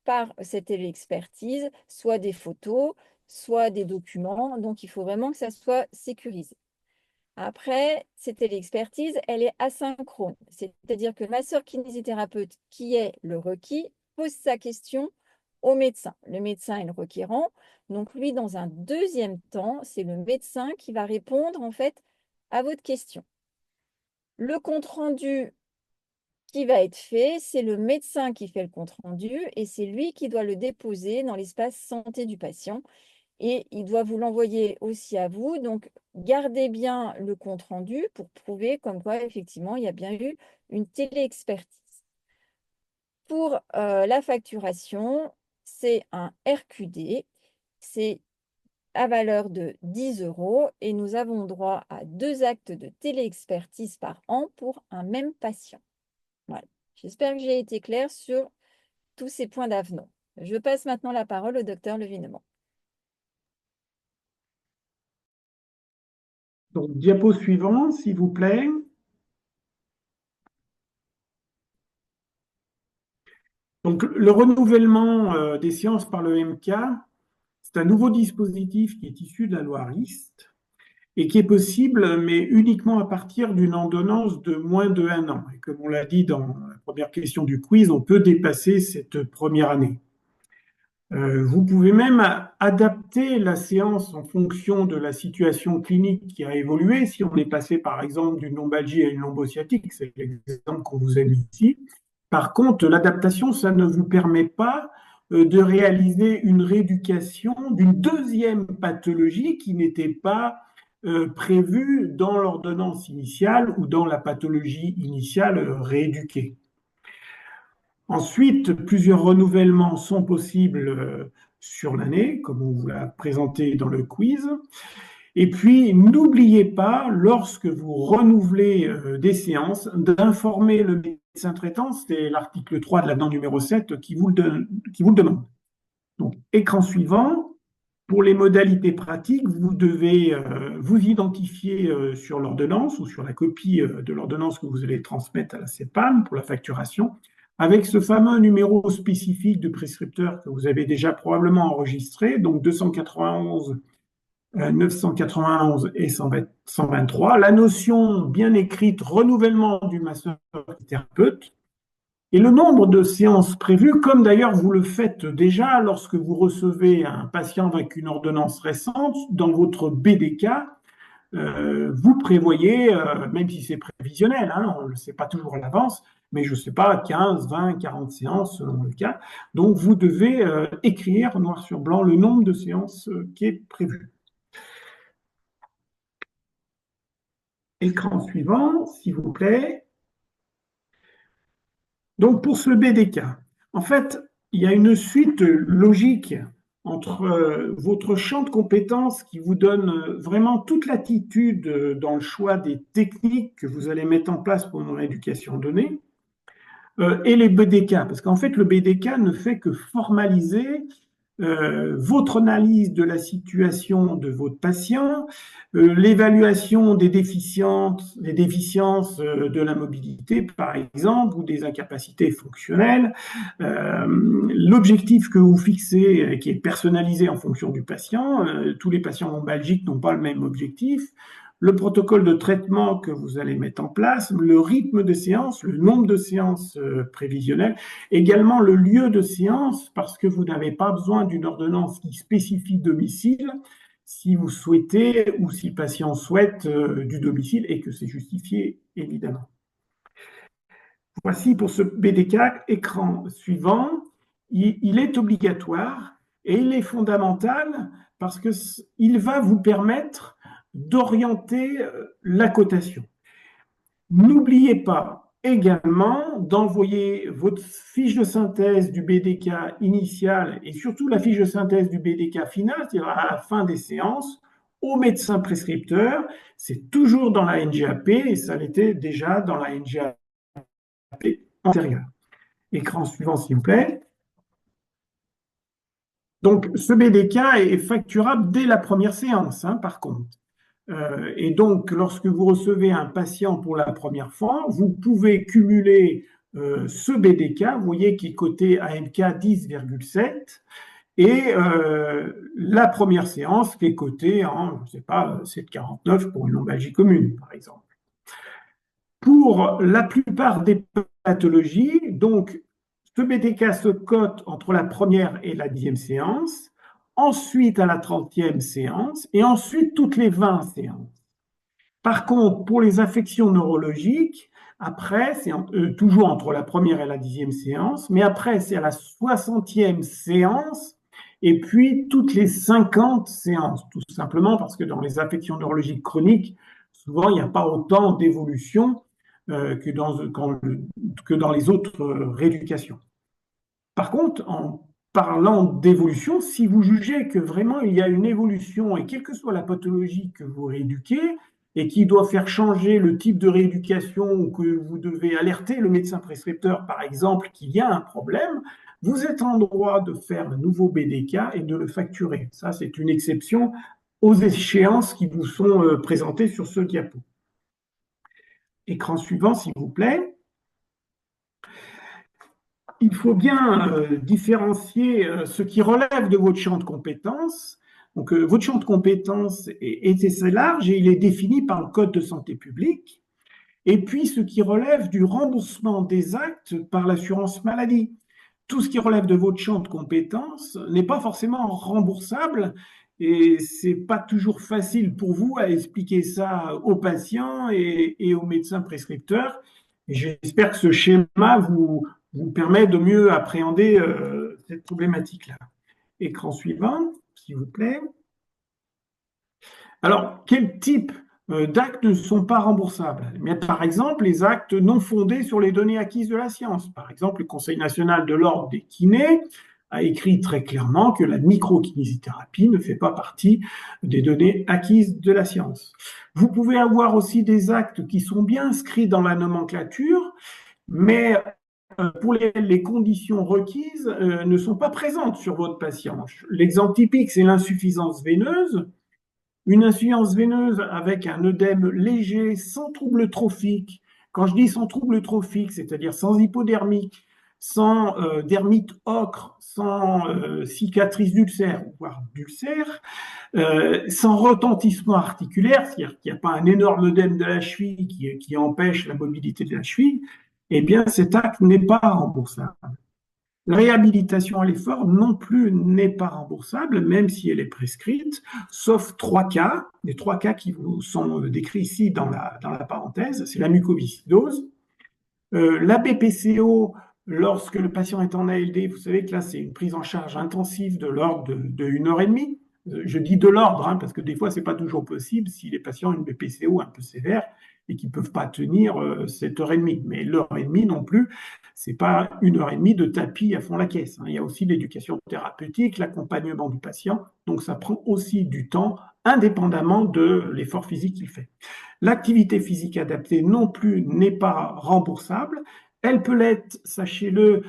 par cette téléexpertise soit des photos, soit des documents. Donc, il faut vraiment que ça soit sécurisé. Après, cette téléexpertise, elle est asynchrone, c'est-à-dire que le masseur kinésithérapeute, qui est le requis, pose sa question au médecin. Le médecin est le requérant. Donc, lui, dans un deuxième temps, c'est le médecin qui va répondre en fait à votre question. Le compte-rendu qui va être fait, c'est le médecin qui fait le compte-rendu et c'est lui qui doit le déposer dans l'espace santé du patient. Et il doit vous l'envoyer aussi à vous. Donc, gardez bien le compte-rendu pour prouver comme quoi, effectivement, il y a bien eu une téléexpertise. Pour la facturation, c'est un RQD. C'est à valeur de 10 € et nous avons droit à 2 actes de téléexpertise par an pour un même patient. Voilà. J'espère que j'ai été claire sur tous ces points d'avenant. Je passe maintenant la parole au docteur Levinement. Donc, diapo suivant, s'il vous plaît. Donc, le renouvellement des séances par le MK, c'est un nouveau dispositif qui est issu de la loi RIST et qui est possible, mais uniquement à partir d'une ordonnance de moins de 1 an. Et comme on l'a dit dans la première question du quiz, on peut dépasser cette première année. Vous pouvez même adapter la séance en fonction de la situation clinique qui a évolué. Si on est passé par exemple d'une lombalgie à une lombosciatique, c'est l'exemple qu'on vous a mis ici. Par contre, l'adaptation, ça ne vous permet pas de réaliser une rééducation d'une deuxième pathologie qui n'était pas prévue dans l'ordonnance initiale ou dans la pathologie initiale rééduquée. Ensuite, plusieurs renouvellements sont possibles sur l'année, comme on vous l'a présenté dans le quiz. Et puis, n'oubliez pas, lorsque vous renouvelez des séances, d'informer le médecin traitant, c'est l'article 3 de l'avenant numéro 7 qui vous le demande. Donc, écran suivant. Pour les modalités pratiques, vous devez vous identifier sur l'ordonnance ou sur la copie de l'ordonnance que vous allez transmettre à la CEPAM pour la facturation, avec ce fameux numéro spécifique de prescripteur que vous avez déjà probablement enregistré, donc 291 991 et 123. La notion bien écrite renouvellement du masseur thérapeute et le nombre de séances prévues, comme d'ailleurs vous le faites déjà lorsque vous recevez un patient avec une ordonnance récente, dans votre BDK, vous prévoyez, même si c'est prévisionnel, hein, on ne le sait pas toujours à l'avance, mais je ne sais pas, 15, 20, 40 séances selon le cas. Donc vous devez écrire noir sur blanc le nombre de séances qui est prévu. Écran suivant, s'il vous plaît. Donc pour ce BDK, en fait, il y a une suite logique entre votre champ de compétences qui vous donne vraiment toute latitude dans le choix des techniques que vous allez mettre en place pour une rééducation donnée, et les BDK, parce qu'en fait, le BDK ne fait que formaliser votre analyse de la situation de votre patient, l'évaluation des déficiences de la mobilité, par exemple, ou des incapacités fonctionnelles, l'objectif que vous fixez, qui est personnalisé en fonction du patient. Tous les patients lombalgiques n'ont pas le même objectif. Le protocole de traitement que vous allez mettre en place, le rythme de séance, le nombre de séances prévisionnelles, également le lieu de séance, parce que vous n'avez pas besoin d'une ordonnance qui spécifie domicile si vous souhaitez ou si le patient souhaite du domicile et que c'est justifié, évidemment. Voici pour ce BDK, écran suivant. Il est obligatoire et il est fondamental parce qu'il va vous permettre d'orienter la cotation. N'oubliez pas également d'envoyer votre fiche de synthèse du BDK initial et surtout la fiche de synthèse du BDK final, c'est-à-dire à la fin des séances, au médecin prescripteur, c'est toujours dans la NGAP et ça l'était déjà dans la NGAP antérieure. Écran suivant, s'il vous plaît. Donc, ce BDK est facturable dès la première séance, hein, par contre. Et donc, lorsque vous recevez un patient pour la première fois, vous pouvez cumuler ce BDK, vous voyez qui est coté AMK 10,7, et la première séance qui est cotée en, je ne sais pas, 7,49 pour une lombalgie commune, par exemple. Pour la plupart des pathologies, donc, ce BDK se cote entre la première et la 10e séance, ensuite à la 30e séance, et ensuite toutes les 20 séances. Par contre, pour les affections neurologiques, après, c'est toujours entre la première et la 10e séance, mais après, c'est à la 60e séance, et puis toutes les 50 séances, tout simplement parce que dans les affections neurologiques chroniques, souvent, il n'y a pas autant d'évolution que dans les autres rééducations. Par contre, en parlant d'évolution, si vous jugez que vraiment il y a une évolution, et quelle que soit la pathologie que vous rééduquez, et qui doit faire changer le type de rééducation, ou que vous devez alerter le médecin prescripteur, par exemple, qu'il y a un problème, vous êtes en droit de faire un nouveau BDK et de le facturer. Ça, c'est une exception aux échéances qui vous sont présentées sur ce diapo. Écran suivant, s'il vous plaît. Il faut bien différencier ce qui relève de votre champ de compétences. Donc, votre champ de compétences est assez large et il est défini par le Code de santé publique. Et puis, ce qui relève du remboursement des actes par l'assurance maladie. Tout ce qui relève de votre champ de compétences n'est pas forcément remboursable et c'est pas toujours facile pour vous à expliquer ça aux patients et aux médecins prescripteurs. Et j'espère que ce schéma vous permet de mieux appréhender cette problématique-là. Écran suivant, s'il vous plaît. Alors, quel type d'actes ne sont pas remboursables? Mais par exemple, les actes non fondés sur les données acquises de la science. Par exemple, le Conseil national de l'ordre des kinés a écrit très clairement que la microkinésithérapie ne fait pas partie des données acquises de la science. Vous pouvez avoir aussi des actes qui sont bien inscrits dans la nomenclature, mais pour lesquels les conditions requises ne sont pas présentes sur votre patient. L'exemple typique, c'est l'insuffisance veineuse. Une insuffisance veineuse avec un œdème léger, sans trouble trophique. Quand je dis sans trouble trophique, c'est-à-dire sans hypodermique, sans dermite ocre, sans cicatrice d'ulcère, voire d'ulcère, sans retentissement articulaire, c'est-à-dire qu'il n'y a pas un énorme œdème de la cheville qui empêche la mobilité de la cheville, eh bien cet acte n'est pas remboursable. La réhabilitation à l'effort non plus n'est pas remboursable, même si elle est prescrite, sauf 3 cas, les 3 cas qui vous sont décrits ici dans la parenthèse, c'est la mucoviscidose, la BPCO, lorsque le patient est en ALD, vous savez que là c'est une prise en charge intensive de l'ordre de 1 heure et demie. Je dis de l'ordre, hein, parce que des fois c'est pas toujours possible si les patients ont une BPCO un peu sévère et qui ne peuvent pas tenir cette heure et demie. Mais l'heure et demie non plus, c'est pas 1 heure et demie de tapis à fond la caisse, hein. Il y a aussi l'éducation thérapeutique, l'accompagnement du patient, donc ça prend aussi du temps indépendamment de l'effort physique qu'il fait. L'activité physique adaptée non plus n'est pas remboursable. Elle peut l'être, sachez-le,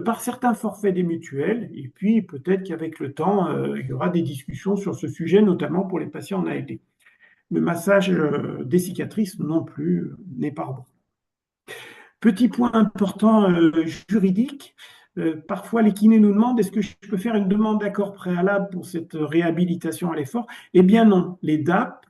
par certains forfaits des mutuelles. Et puis peut-être qu'avec le temps, il y aura des discussions sur ce sujet, notamment pour les patients en ALD. Le massage des cicatrices non plus n'est pas remboursable. Petit point important juridique. Parfois, les kinés nous demandent est-ce que je peux faire une demande d'accord préalable pour cette réhabilitation à l'effort? Eh bien non, les DAP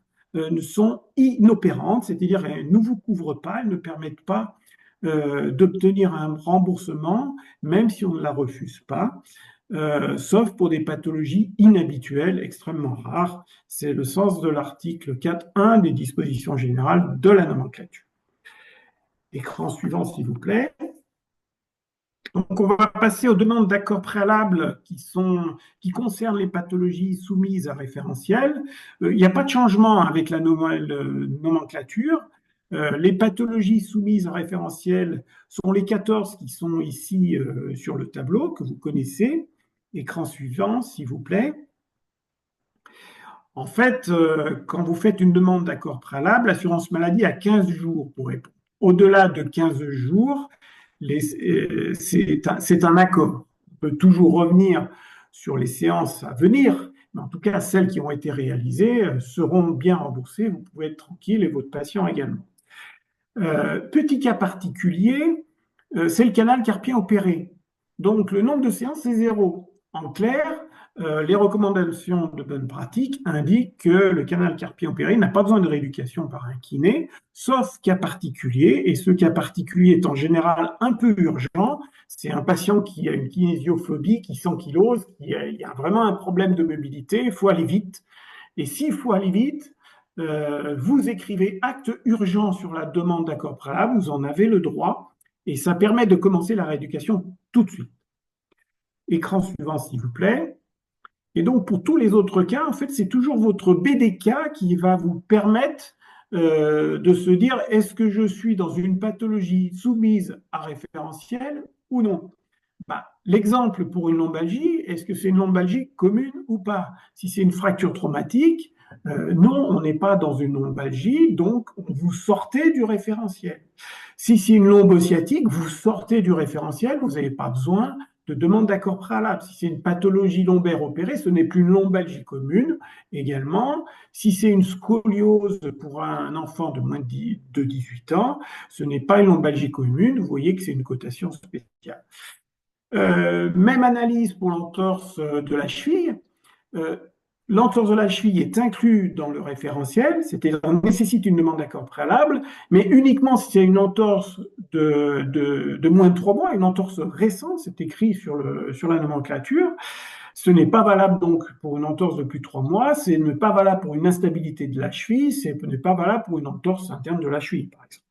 sont inopérantes, c'est-à-dire elles ne vous couvrent pas, elles ne permettent pas d'obtenir un remboursement, même si on ne la refuse pas, sauf pour des pathologies inhabituelles, extrêmement rares. C'est le sens de l'article 4.1 des dispositions générales de la nomenclature. Écran suivant, s'il vous plaît. Donc, on va passer aux demandes d'accord préalable qui concernent les pathologies soumises à référentiel. Il n'y a pas de changement avec la nomenclature. Les pathologies soumises à référentiel sont les 14 qui sont ici sur le tableau que vous connaissez. Écran suivant, s'il vous plaît. En fait, quand vous faites une demande d'accord préalable, l'assurance maladie a 15 jours pour répondre. Au-delà de 15 jours, c'est un accord. On peut toujours revenir sur les séances à venir, mais en tout cas, celles qui ont été réalisées seront bien remboursées. Vous pouvez être tranquille et votre patient également. Petit cas particulier, c'est le canal carpien opéré. Donc, le nombre de séances, c'est 0. En clair, les recommandations de bonne pratique indiquent que le canal carpien opéré n'a pas besoin de rééducation par un kiné, sauf cas particulier, et ce cas particulier est en général un peu urgent. C'est un patient qui a une kinésiophobie, qui s'ankylose, il y a vraiment un problème de mobilité, il faut aller vite. Et s'il faut aller vite, vous écrivez acte urgent sur la demande d'accord préalable, vous en avez le droit, et ça permet de commencer la rééducation tout de suite. Écran suivant, s'il vous plaît. Et donc, pour tous les autres cas, en fait, c'est toujours votre BDK qui va vous permettre de se dire, est-ce que je suis dans une pathologie soumise à référentiel ou non? L'exemple pour une lombalgie, est-ce que c'est une lombalgie commune ou pas? Si c'est une fracture traumatique, non, on n'est pas dans une lombalgie, donc vous sortez du référentiel. Si c'est une lombosciatique, vous sortez du référentiel, vous n'avez pas besoin de demande d'accord préalable. Si c'est une pathologie lombaire opérée, ce n'est plus une lombalgie commune également. Si c'est une scoliose pour un enfant de moins de 18 ans, ce n'est pas une lombalgie commune, vous voyez que c'est une cotation spéciale. Même analyse pour l'entorse de la cheville. L'entorse de la cheville est inclus dans le référentiel, c'est-à-dire qu'on nécessite une demande d'accord préalable, mais uniquement si c'est une entorse de moins de 3 mois, une entorse récente, c'est écrit sur la nomenclature. Ce n'est pas valable donc pour une entorse de plus de 3 mois, ce n'est pas valable pour une instabilité de la cheville, ce n'est pas valable pour une entorse interne de la cheville, par exemple.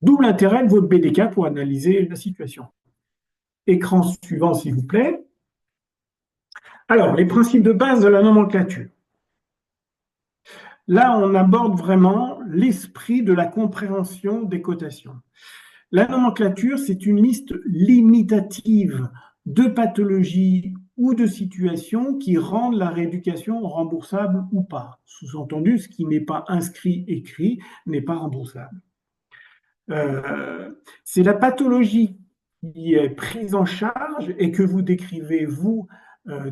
D'où l'intérêt de votre BDK pour analyser la situation. Écran suivant, s'il vous plaît. Alors, les principes de base de la nomenclature. Là, on aborde vraiment l'esprit de la compréhension des cotations. La nomenclature, c'est une liste limitative de pathologies ou de situations qui rendent la rééducation remboursable ou pas. Sous-entendu, ce qui n'est pas inscrit, écrit, n'est pas remboursable. C'est la pathologie qui est prise en charge et que vous décrivez, vous,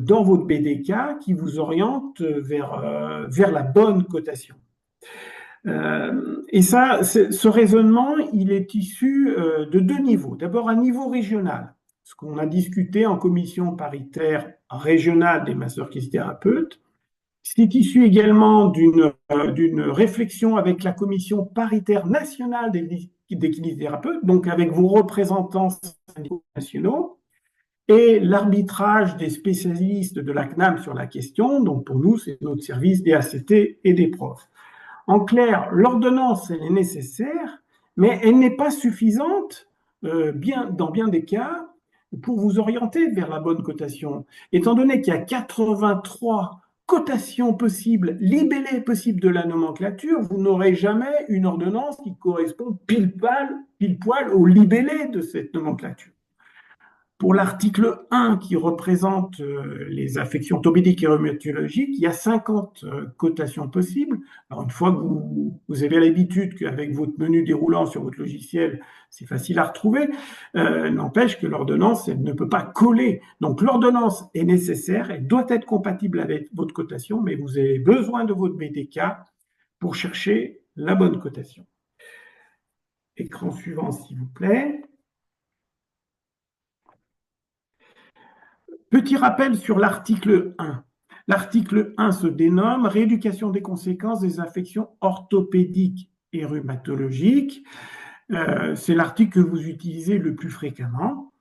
dans votre BDK, qui vous oriente vers la bonne cotation. Et ça, ce raisonnement, il est issu de 2 niveaux. D'abord, un niveau régional, ce qu'on a discuté en commission paritaire régionale des masseurs-kinésithérapeutes. C'est issu également d'une réflexion avec la commission paritaire nationale des kinésithérapeutes, donc avec vos représentants syndicaux nationaux, et l'arbitrage des spécialistes de la CNAM sur la question. Donc pour nous, c'est notre service des ACT et des profs. En clair, l'ordonnance, elle est nécessaire, mais elle n'est pas suffisante dans bien des cas pour vous orienter vers la bonne cotation. Étant donné qu'il y a 83 cotations possibles, libellés possibles de la nomenclature, vous n'aurez jamais une ordonnance qui correspond pile poil au libellé de cette nomenclature. Pour l'article 1 qui représente les affections orthopédiques et rhumatologiques, il y a 50 cotations possibles. Alors une fois que vous avez l'habitude qu'avec votre menu déroulant sur votre logiciel, c'est facile à retrouver, n'empêche que l'ordonnance, elle ne peut pas coller. Donc l'ordonnance est nécessaire, elle doit être compatible avec votre cotation, mais vous avez besoin de votre BDK pour chercher la bonne cotation. Écran suivant, s'il vous plaît. Petit rappel sur l'article 1. L'article 1 se dénomme « Rééducation des conséquences des affections orthopédiques et rhumatologiques ». C'est l'article que vous utilisez le plus fréquemment.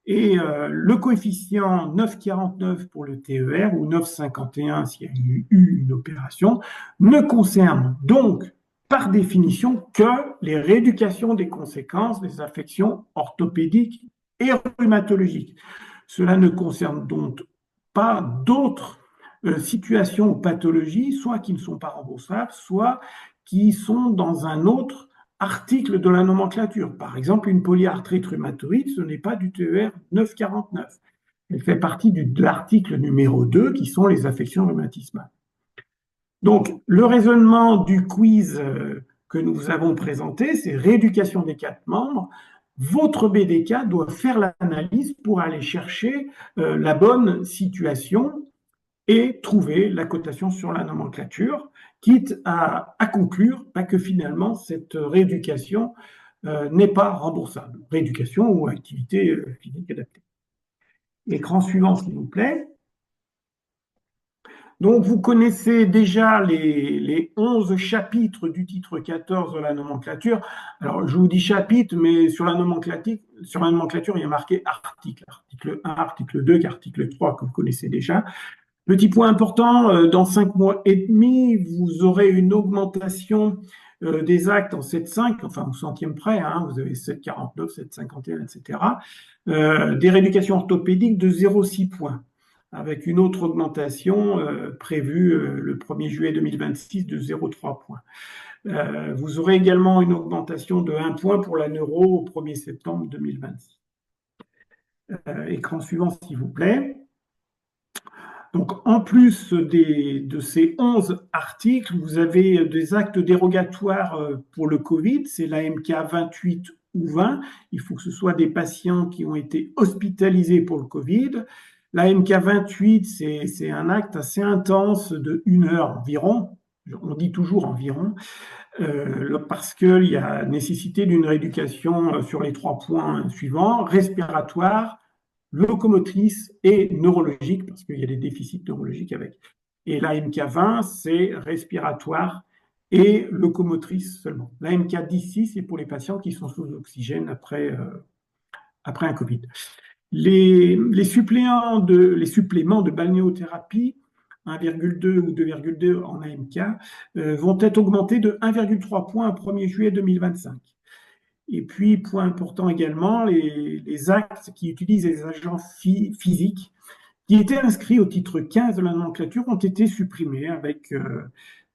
Et le coefficient 9,49 pour le TER ou 9,51 s'il y a eu une opération ne concerne donc par définition que les rééducations des conséquences des affections orthopédiques et rhumatologiques. Cela ne concerne donc pas d'autres situations ou pathologies, soit qui ne sont pas remboursables, soit qui sont dans un autre article de la nomenclature. Par exemple, une polyarthrite rhumatoïde, ce n'est pas du TER 949. Elle fait partie de l'article numéro 2, qui sont les affections rhumatismales. Donc, le raisonnement du quiz que nous avons présenté, c'est rééducation des 4 membres. Votre BDK doit faire l'analyse pour aller chercher la bonne situation et trouver la cotation sur la nomenclature, quitte à conclure que finalement cette rééducation n'est pas remboursable. Rééducation ou activité physique adaptée. Écran suivant, s'il vous plaît. Donc, vous connaissez déjà les 11 chapitres du titre 14 de la nomenclature. Alors, je vous dis chapitre, mais sur la nomenclature, il y a marqué article. Article 1, article 2, article 3 que vous connaissez déjà. Petit point important, dans 5 mois et demi, vous aurez une augmentation des actes en 7,5, enfin au centième près, hein, vous avez 7,49, 7,51, etc. Des rééducations orthopédiques de 0,6 points, avec une autre augmentation prévue le 1er juillet 2026 de 0,3 points. Vous aurez également une augmentation de 1 point pour la neuro au 1er septembre 2026. Écran suivant, s'il vous plaît. Donc, en plus de ces 11 articles, vous avez des actes dérogatoires pour le Covid, c'est l'AMK 28 ou 20. Il faut que ce soit des patients qui ont été hospitalisés pour le Covid. L'AMK 28, c'est un acte assez intense de 1 heure environ. On dit toujours environ, parce qu'il y a nécessité d'une rééducation sur les 3 points suivants, respiratoire, locomotrice et neurologique, parce qu'il y a des déficits neurologiques avec. Et l'AMK 20, c'est respiratoire et locomotrice seulement. L'AMK 16, c'est pour les patients qui sont sous oxygène après un Covid. Les suppléments de balnéothérapie, 1,2 ou 2,2 en AMK, vont être augmentés de 1,3 points au 1er juillet 2025. Et puis, point important également, les actes qui utilisent les agents physiques qui étaient inscrits au titre 15 de la nomenclature ont été supprimés avec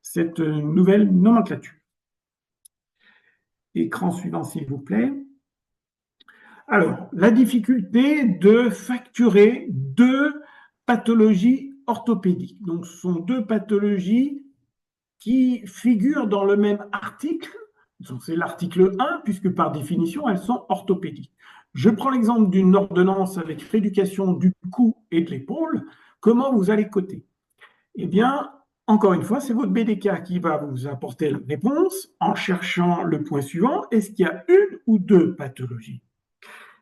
cette nouvelle nomenclature. Écran suivant, s'il vous plaît. Alors, la difficulté de facturer 2 pathologies orthopédiques. Donc, ce sont 2 pathologies qui figurent dans le même article. C'est l'article 1, puisque par définition, elles sont orthopédiques. Je prends l'exemple d'une ordonnance avec rééducation du cou et de l'épaule. Comment vous allez coter? Eh bien, encore une fois, c'est votre BDK qui va vous apporter la réponse en cherchant le point suivant. Est-ce qu'il y a 1 ou 2 pathologies?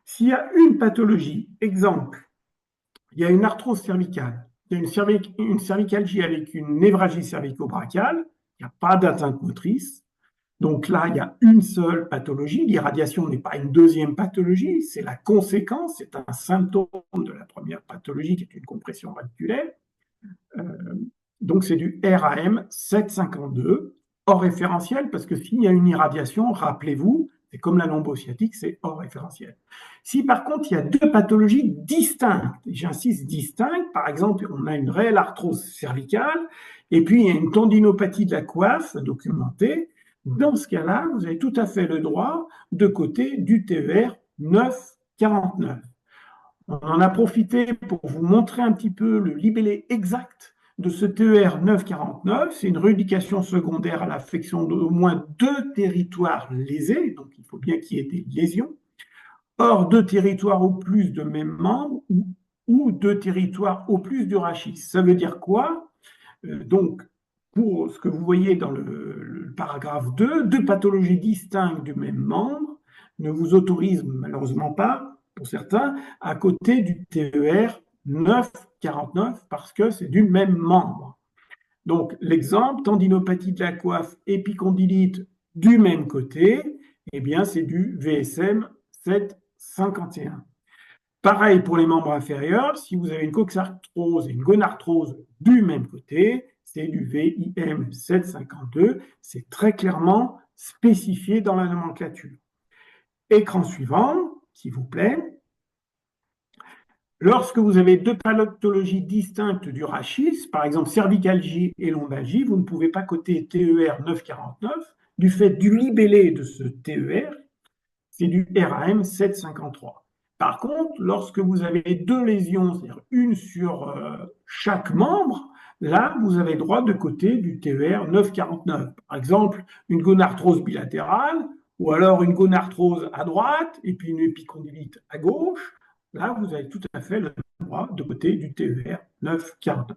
S'il y a une pathologie, exemple, il y a une arthrose cervicale, il y a une cervicalgie avec une névralgie cervico-brachiale, il n'y a pas d'atteinte motrice. Donc là, il y a une seule pathologie. L'irradiation n'est pas une deuxième pathologie, c'est la conséquence, c'est un symptôme de la première pathologie qui est une compression radiculaire. Donc c'est du RAM 752, hors référentiel, parce que s'il y a une irradiation, rappelez-vous, c'est comme la lombo-sciatique, c'est hors référentiel. Si par contre il y a 2 pathologies distinctes, j'insiste distinctes, par exemple on a une réelle arthrose cervicale, et puis il y a une tendinopathie de la coiffe documentée, dans ce cas-là, vous avez tout à fait le droit de coter du TER 949. On en a profité pour vous montrer un petit peu le libellé exact de ce TER 949. C'est une rééducation secondaire à l'affection d'au moins 2 territoires lésés, donc il faut bien qu'il y ait des lésions. Or, 2 territoires ou plus de même membre ou 2 territoires au plus du rachis. Ça veut dire quoi? Donc, pour ce que vous voyez dans le paragraphe 2, 2 pathologies distinctes du même membre ne vous autorisent malheureusement pas, pour certains, à côté du TER 949 parce que c'est du même membre. Donc l'exemple, tendinopathie de la coiffe, épicondylite du même côté, eh bien c'est du VSM 751. Pareil pour les membres inférieurs, si vous avez une coxarthrose et une gonarthrose du même côté, c'est du VIM 752, c'est très clairement spécifié dans la nomenclature. Écran suivant, s'il vous plaît. Lorsque vous avez 2 pathologies distinctes du rachis, par exemple cervicalgie et lombalgie, vous ne pouvez pas coter TER 949 du fait du libellé de ce TER, c'est du RAM 753. Par contre, lorsque vous avez 2 lésions, c'est-à-dire une sur chaque membre, là, vous avez droit de coter du TER 9,49. Par exemple, une gonarthrose bilatérale, ou alors une gonarthrose à droite, et puis une épicondylite à gauche. Là, vous avez tout à fait le droit de coter du TER 9,49.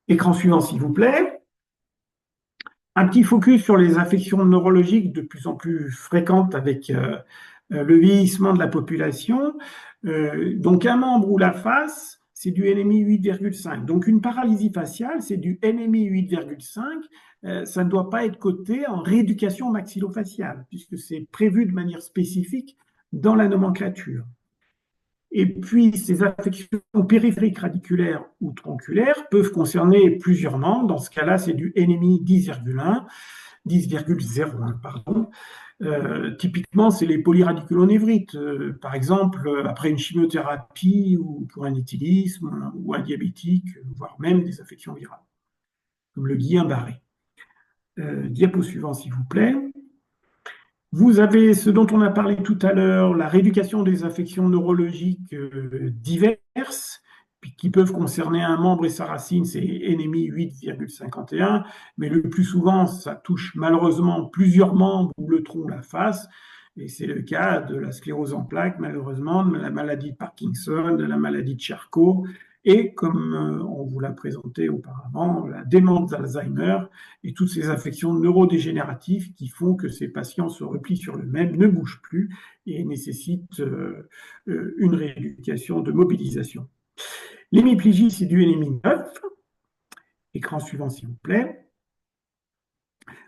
Écran suivant, s'il vous plaît. Un petit focus sur les affections neurologiques de plus en plus fréquentes avec le vieillissement de la population. Donc, un membre ou la face, c'est du NMI 8,5. Donc, une paralysie faciale, c'est du NMI 8,5. Ça ne doit pas être coté en rééducation maxillofaciale, puisque c'est prévu de manière spécifique dans la nomenclature. Et puis, ces affections périphériques radiculaires ou tronculaires peuvent concerner plusieurs membres. Dans ce cas-là, c'est du NMI 10,01, pardon. Typiquement, c'est les polyradiculonévrites. Par exemple, après une chimiothérapie ou pour un éthylisme ou un diabétique, voire même des affections virales, comme le Guillain-Barré. Diapo suivant, s'il vous plaît. Vous avez ce dont on a parlé tout à l'heure, la rééducation des affections neurologiques diverses, qui peuvent concerner un membre et sa racine, c'est NMI 8,51, mais le plus souvent, ça touche malheureusement plusieurs membres ou le tronc, la face, et c'est le cas de la sclérose en plaques, malheureusement, de la maladie de Parkinson, de la maladie de Charcot, et comme on vous l'a présenté auparavant, la démence d'Alzheimer et toutes ces affections neurodégénératives qui font que ces patients se replient sur eux-mêmes, ne bougent plus et nécessitent une rééducation de mobilisation. L'hémiplégie, c'est du NMI 9. Écran suivant, s'il vous plaît.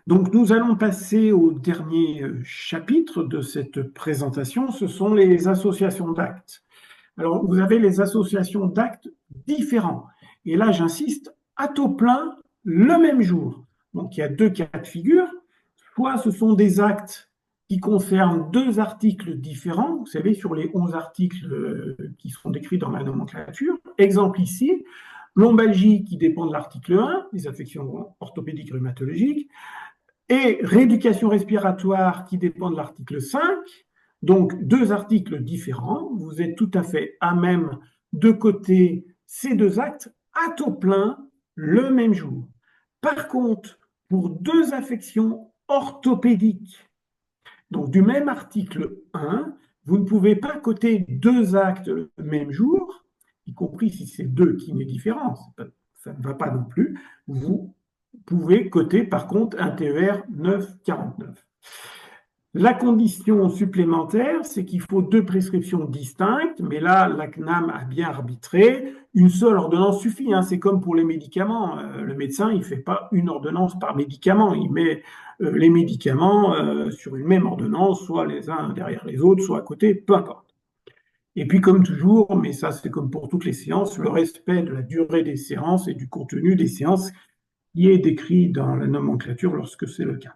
Donc, nous allons passer au dernier chapitre de cette présentation. Ce sont les associations d'actes. Alors, vous avez les associations d'actes différents. Et là, j'insiste, à taux plein, le même jour. Donc, il y a deux cas de figure. Soit ce sont des actes qui concernent deux articles différents, vous savez, sur les 11 articles qui sont décrits dans la nomenclature. Exemple ici, lombalgie qui dépend de l'article 1, les affections orthopédiques rhumatologiques, et rééducation respiratoire qui dépend de l'article 5. Donc, deux articles différents. Vous êtes tout à fait à même de coter ces deux actes à taux plein le même jour. Par contre, pour deux affections orthopédiques, donc du même article 1, vous ne pouvez pas coter deux actes le même jour, y compris si c'est deux kinés différents, ça ne va pas non plus. Vous pouvez coter par contre un TER 9,49. La condition supplémentaire, c'est qu'il faut deux prescriptions distinctes, mais là, la CNAM a bien arbitré. Une seule ordonnance suffit, hein, c'est comme pour les médicaments. Le médecin, il ne fait pas une ordonnance par médicament, il met les médicaments sur une même ordonnance, soit les uns derrière les autres, soit à côté, peu importe. Et puis, comme toujours, mais ça c'est comme pour toutes les séances, le respect de la durée des séances et du contenu des séances qui est décrit dans la nomenclature lorsque c'est le cas.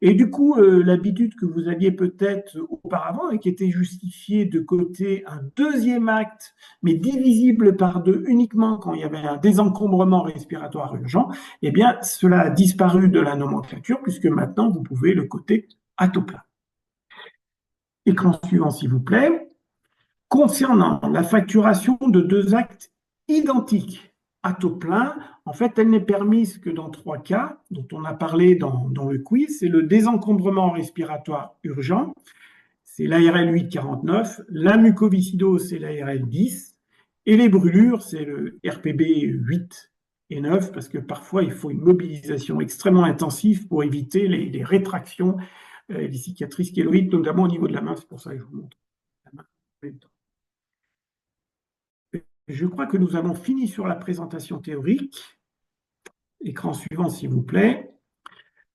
Et du coup, l'habitude que vous aviez peut-être auparavant et qui était justifiée de coter un deuxième acte, mais divisible par deux uniquement quand il y avait un désencombrement respiratoire urgent, eh bien, cela a disparu de la nomenclature puisque maintenant, vous pouvez le coter à taux plein. Écran suivant, s'il vous plaît. Concernant la facturation de deux actes identiques à taux plein, en fait, elle n'est permise que dans trois cas, dont on a parlé dans le quiz. C'est le désencombrement respiratoire urgent, c'est l'ARL 849, la mucoviscidose, c'est l'ARL 10, et les brûlures, c'est le RPB 8 et 9, parce que parfois, il faut une mobilisation extrêmement intensive pour éviter les rétractions, les cicatrices kéloïdes, notamment au niveau de la main. C'est pour ça que je vous montre la main en même temps. Je crois que nous avons fini sur la présentation théorique. Écran suivant, s'il vous plaît.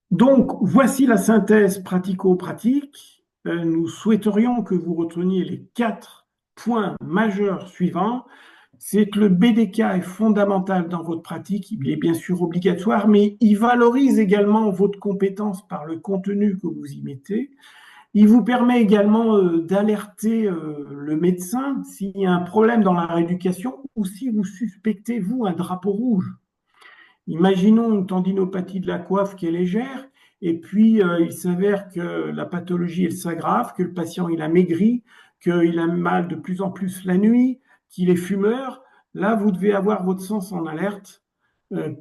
Donc, voici la synthèse pratico-pratique. Nous souhaiterions que vous reteniez les 4 points majeurs suivants. C'est que le BDK est fondamental dans votre pratique, il est bien sûr obligatoire, mais il valorise également votre compétence par le contenu que vous y mettez. Il vous permet également d'alerter le médecin s'il y a un problème dans la rééducation ou si vous suspectez, vous, un drapeau rouge. Imaginons une tendinopathie de la coiffe qui est légère et puis il s'avère que la pathologie, elle s'aggrave, que le patient, il a maigri, qu'il a mal de plus en plus la nuit, qu'il est fumeur. Là, vous devez avoir votre sens en alerte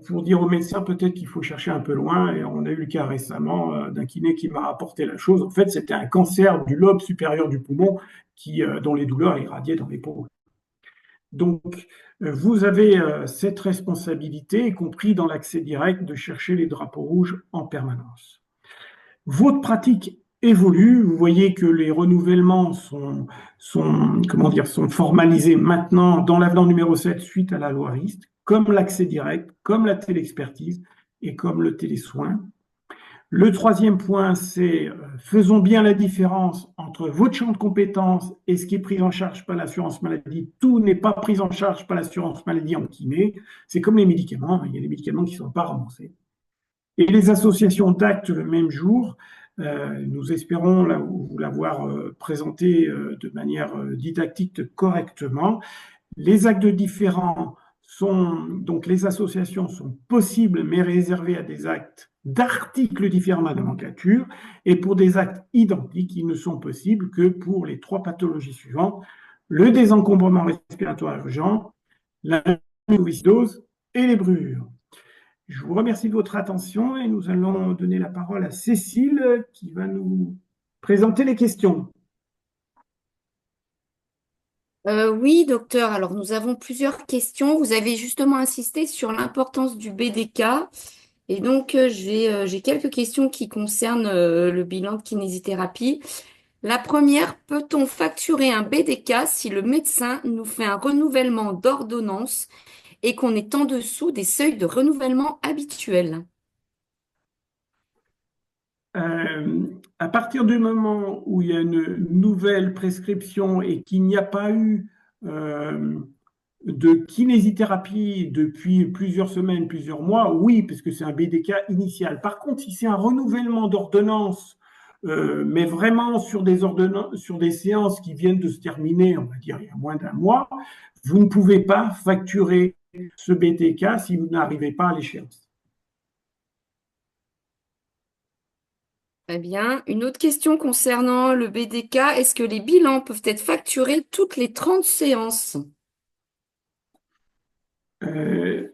pour dire aux médecins peut-être qu'il faut chercher un peu loin. Et on a eu le cas récemment d'un kiné qui m'a rapporté la chose. En fait, c'était un cancer du lobe supérieur du poumon dont les douleurs irradiaient dans les poumons. Donc, vous avez cette responsabilité, y compris dans l'accès direct, de chercher les drapeaux rouges en permanence. Votre pratique évolue. Vous voyez que les renouvellements sont formalisés maintenant dans l'avenant numéro 7 suite à la loi RIST, comme l'accès direct, comme la téléexpertise et comme le télésoin. Le troisième point, c'est faisons bien la différence entre votre champ de compétences et ce qui est pris en charge par l'assurance maladie. Tout n'est pas pris en charge par l'assurance maladie en kiné. C'est comme les médicaments. Il y a des médicaments qui ne sont pas remboursés. Et les associations d'actes le même jour, nous espérons vous l'avoir présenté de manière didactique correctement. Les actes différents donc les associations sont possibles, mais réservées à des actes d'articles différents de la nomenclature, et pour des actes identiques, ils ne sont possibles que pour les 3 pathologies suivantes: le désencombrement respiratoire urgent, la mucoviscidose et les brûlures. Je vous remercie de votre attention et nous allons donner la parole à Cécile qui va nous présenter les questions. Oui, docteur. Alors, nous avons plusieurs questions. Vous avez justement insisté sur l'importance du BDK. Et donc, j'ai quelques questions qui concernent le bilan de kinésithérapie. La première, peut-on facturer un BDK si le médecin nous fait un renouvellement d'ordonnance et qu'on est en dessous des seuils de renouvellement habituels? À partir du moment où il y a une nouvelle prescription et qu'il n'y a pas eu de kinésithérapie depuis plusieurs semaines, plusieurs mois, oui, parce que c'est un BDK initial. Par contre, si c'est un renouvellement d'ordonnance, mais vraiment sur sur des séances qui viennent de se terminer, on va dire il y a moins d'un mois, vous ne pouvez pas facturer ce BDK si vous n'arrivez pas à l'échéance. Très bien. Une autre question concernant le BDK, est-ce que les bilans peuvent être facturés toutes les 30 séances?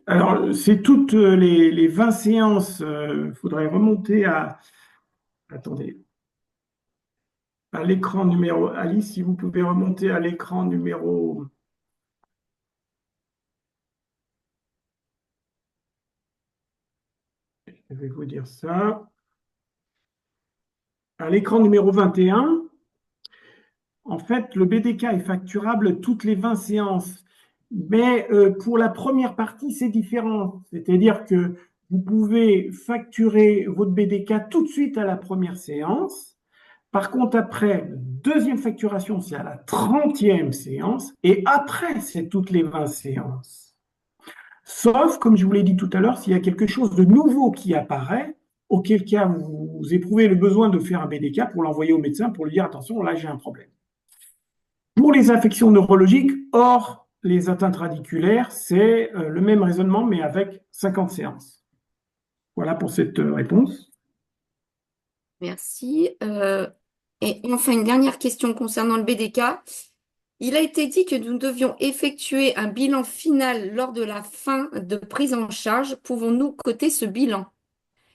Alors, c'est toutes les 20 séances. Il faudrait remonter attendez, à l'écran numéro. Alice, si vous pouvez remonter à l'écran numéro. Je vais vous dire ça. À l'écran numéro 21, en fait, le BDK est facturable toutes les 20 séances. Mais pour la première partie, c'est différent. C'est-à-dire que vous pouvez facturer votre BDK tout de suite à la première séance. Par contre, après, deuxième facturation, c'est à la 30e séance. Et après, c'est toutes les 20 séances. Sauf, comme je vous l'ai dit tout à l'heure, s'il y a quelque chose de nouveau qui apparaît, auquel cas vous éprouvez le besoin de faire un BDK pour l'envoyer au médecin pour lui dire attention, là j'ai un problème. Pour les infections neurologiques, hors les atteintes radiculaires, c'est le même raisonnement, mais avec 50 séances. Voilà pour cette réponse. Merci. Et enfin, une dernière question concernant le BDK. Il a été dit que nous devions effectuer un bilan final lors de la fin de prise en charge. Pouvons-nous coter ce bilan?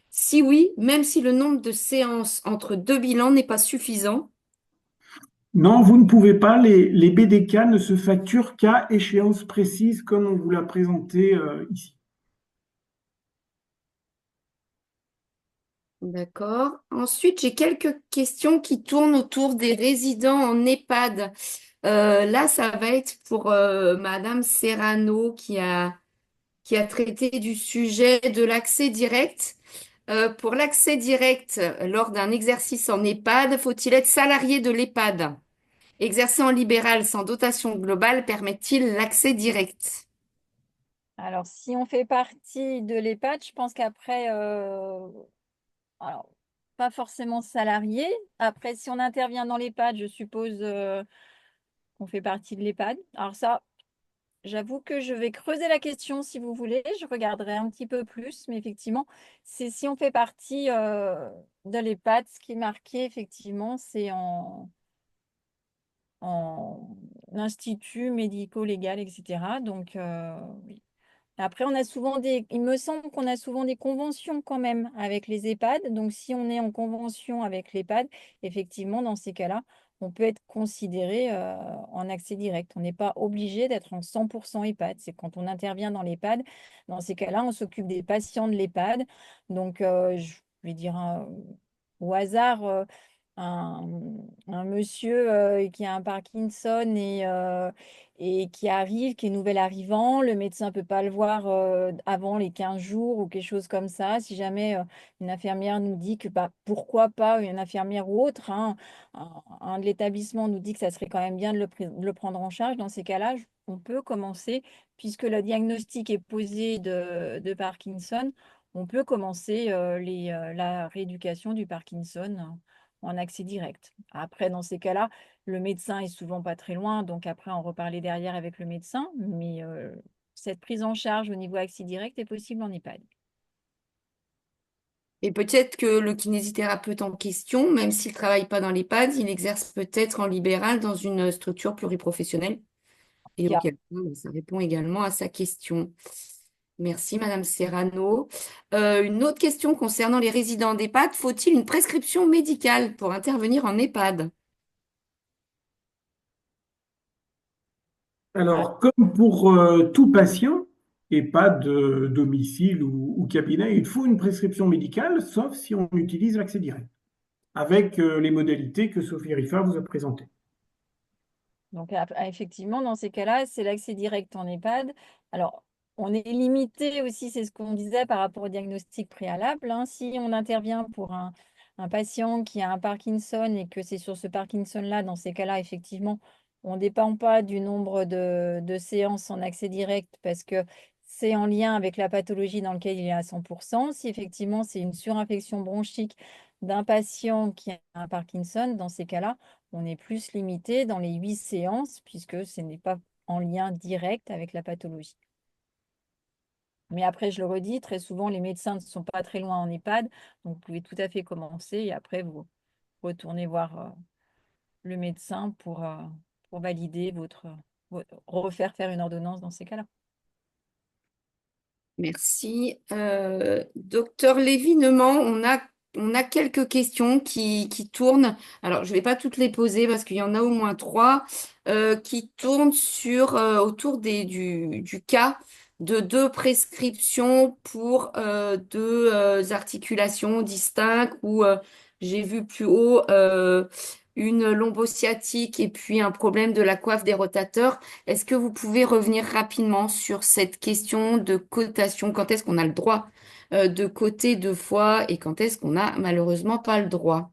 Si oui, même si le nombre de séances entre 2 bilans n'est pas suffisant. Non, vous ne pouvez pas. Les BDK ne se facturent qu'à échéance précise, comme on vous l'a présenté ici. D'accord. Ensuite, j'ai quelques questions qui tournent autour des résidents en EHPAD. Là, ça va être pour Madame Serrano qui a traité du sujet de l'accès direct. Pour l'accès direct lors d'un exercice en EHPAD, faut-il être salarié de l'EHPAD? Exercer en libéral sans dotation globale permet-il l'accès direct? Alors, si on fait partie de l'EHPAD, je pense qu'après, alors, pas forcément salarié. Après, si on intervient dans l'EHPAD, je suppose qu'on fait partie de l'EHPAD. Alors ça, j'avoue que je vais creuser la question si vous voulez. Je regarderai un petit peu plus, mais effectivement, c'est si on fait partie de l'EHPAD, ce qui est marqué, effectivement, c'est en institut médico-légal, etc. Donc, oui. Après, il me semble qu'on a souvent des conventions quand même avec les EHPAD. Donc, si on est en convention avec l'EHPAD, effectivement, dans ces cas-là, on peut être considéré en accès direct. On n'est pas obligé d'être en 100% EHPAD. C'est quand on intervient dans l'EHPAD. Dans ces cas-là, on s'occupe des patients de l'EHPAD. Donc, je vais dire au hasard, un, un monsieur qui a un Parkinson et qui arrive, qui est nouvel arrivant. Le médecin ne peut pas le voir avant les 15 jours ou quelque chose comme ça. Si jamais une infirmière nous dit que bah, pourquoi pas une infirmière ou autre, hein, un de l'établissement nous dit que ça serait quand même bien de le prendre en charge, dans ces cas-là, on peut commencer, puisque le diagnostic est posé de Parkinson, on peut commencer la rééducation du Parkinson en accès direct. Après, dans ces cas-là, le médecin est souvent pas très loin, donc après, on reparler derrière avec le médecin, mais cette prise en charge au niveau accès direct est possible en EHPAD. Et peut-être que le kinésithérapeute en question, même s'il ne travaille pas dans l'EHPAD, il exerce peut-être en libéral dans une structure pluriprofessionnelle. Et Il y a- auquel cas, ça répond également à sa question. Merci, Madame Serrano. Une autre question concernant les résidents d'EHPAD. Faut-il une prescription médicale pour intervenir en EHPAD? ah, Alors, comme pour tout patient, et pas de domicile ou cabinet, il faut une prescription médicale, sauf si on utilise l'accès direct, avec les modalités que Sophie Riffard vous a présentées. Donc, effectivement, dans ces cas-là, c'est l'accès direct en EHPAD. Alors, on est limité aussi, c'est ce qu'on disait par rapport au diagnostic préalable, hein. Si on intervient pour un patient qui a un Parkinson et que c'est sur ce Parkinson-là, dans ces cas-là, effectivement, on ne dépend pas du nombre de séances en accès direct parce que c'est en lien avec la pathologie dans laquelle il est à 100%. Si effectivement, c'est une surinfection bronchique d'un patient qui a un Parkinson, dans ces cas-là, on est plus limité dans les 8 séances puisque ce n'est pas en lien direct avec la pathologie. Mais après, je le redis, très souvent, les médecins ne sont pas très loin en EHPAD, donc vous pouvez tout à fait commencer et après, vous retournez voir le médecin pour valider refaire faire une ordonnance dans ces cas-là. Merci. Docteur Lévinement, on a quelques questions qui tournent. Alors, je ne vais pas toutes les poser parce qu'il y en a au moins trois qui tournent autour du cas de deux prescriptions pour deux articulations distinctes où j'ai vu plus haut une lombosciatique et puis un problème de la coiffe des rotateurs. Est-ce que vous pouvez revenir rapidement sur cette question de cotation? Quand est-ce qu'on a le droit de coter deux fois et quand est-ce qu'on n'a malheureusement pas le droit?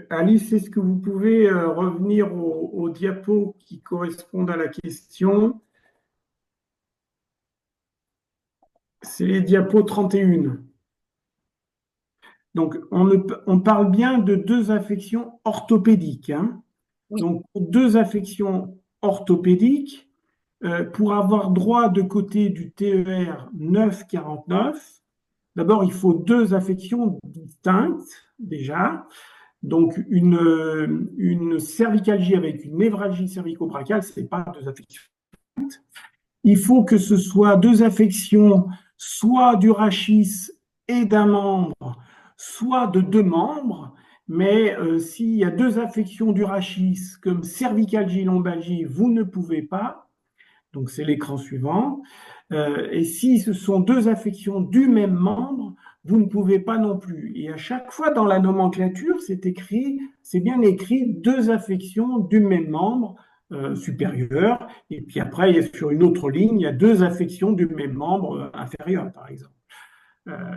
Alice, est-ce que vous pouvez revenir aux diapos qui correspondent à la question? C'est les diapos 31. Donc, on parle bien de deux affections orthopédiques, hein. Oui. Donc, pour deux affections orthopédiques, pour avoir droit de côté du TER 949, d'abord, il faut deux affections distinctes, déjà. Donc, une cervicalgie avec une névralgie cervico-brachiale, ce n'est pas deux affections. Il faut que ce soit deux affections, soit du rachis et d'un membre, soit de deux membres. Mais s'il y a deux affections du rachis, comme cervicalgie, lombalgie, vous ne pouvez pas. Donc, c'est l'écran suivant. Et si ce sont deux affections du même membre, vous ne pouvez pas non plus. Et à chaque fois dans la nomenclature, c'est bien écrit deux affections du même membre supérieur. Et puis après, sur une autre ligne, il y a deux affections du même membre inférieur, par exemple.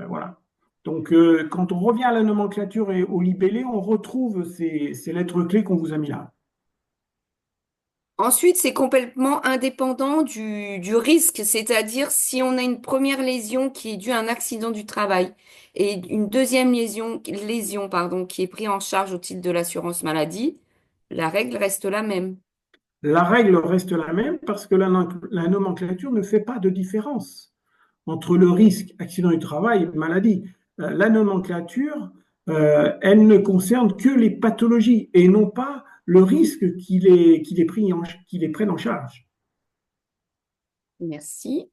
Voilà. Donc, quand on revient à la nomenclature et au libellé, on retrouve ces lettres clés qu'on vous a mis là. Ensuite, c'est complètement indépendant du risque, c'est-à-dire si on a une première lésion qui est due à un accident du travail et une deuxième lésion, pardon, qui est prise en charge au titre de l'assurance maladie, la règle reste la même. La règle reste la même parce que la nomenclature ne fait pas de différence entre le risque accident du travail et maladie. La nomenclature, elle ne concerne que les pathologies et non pas le risque qu'il est prenne en charge. Merci.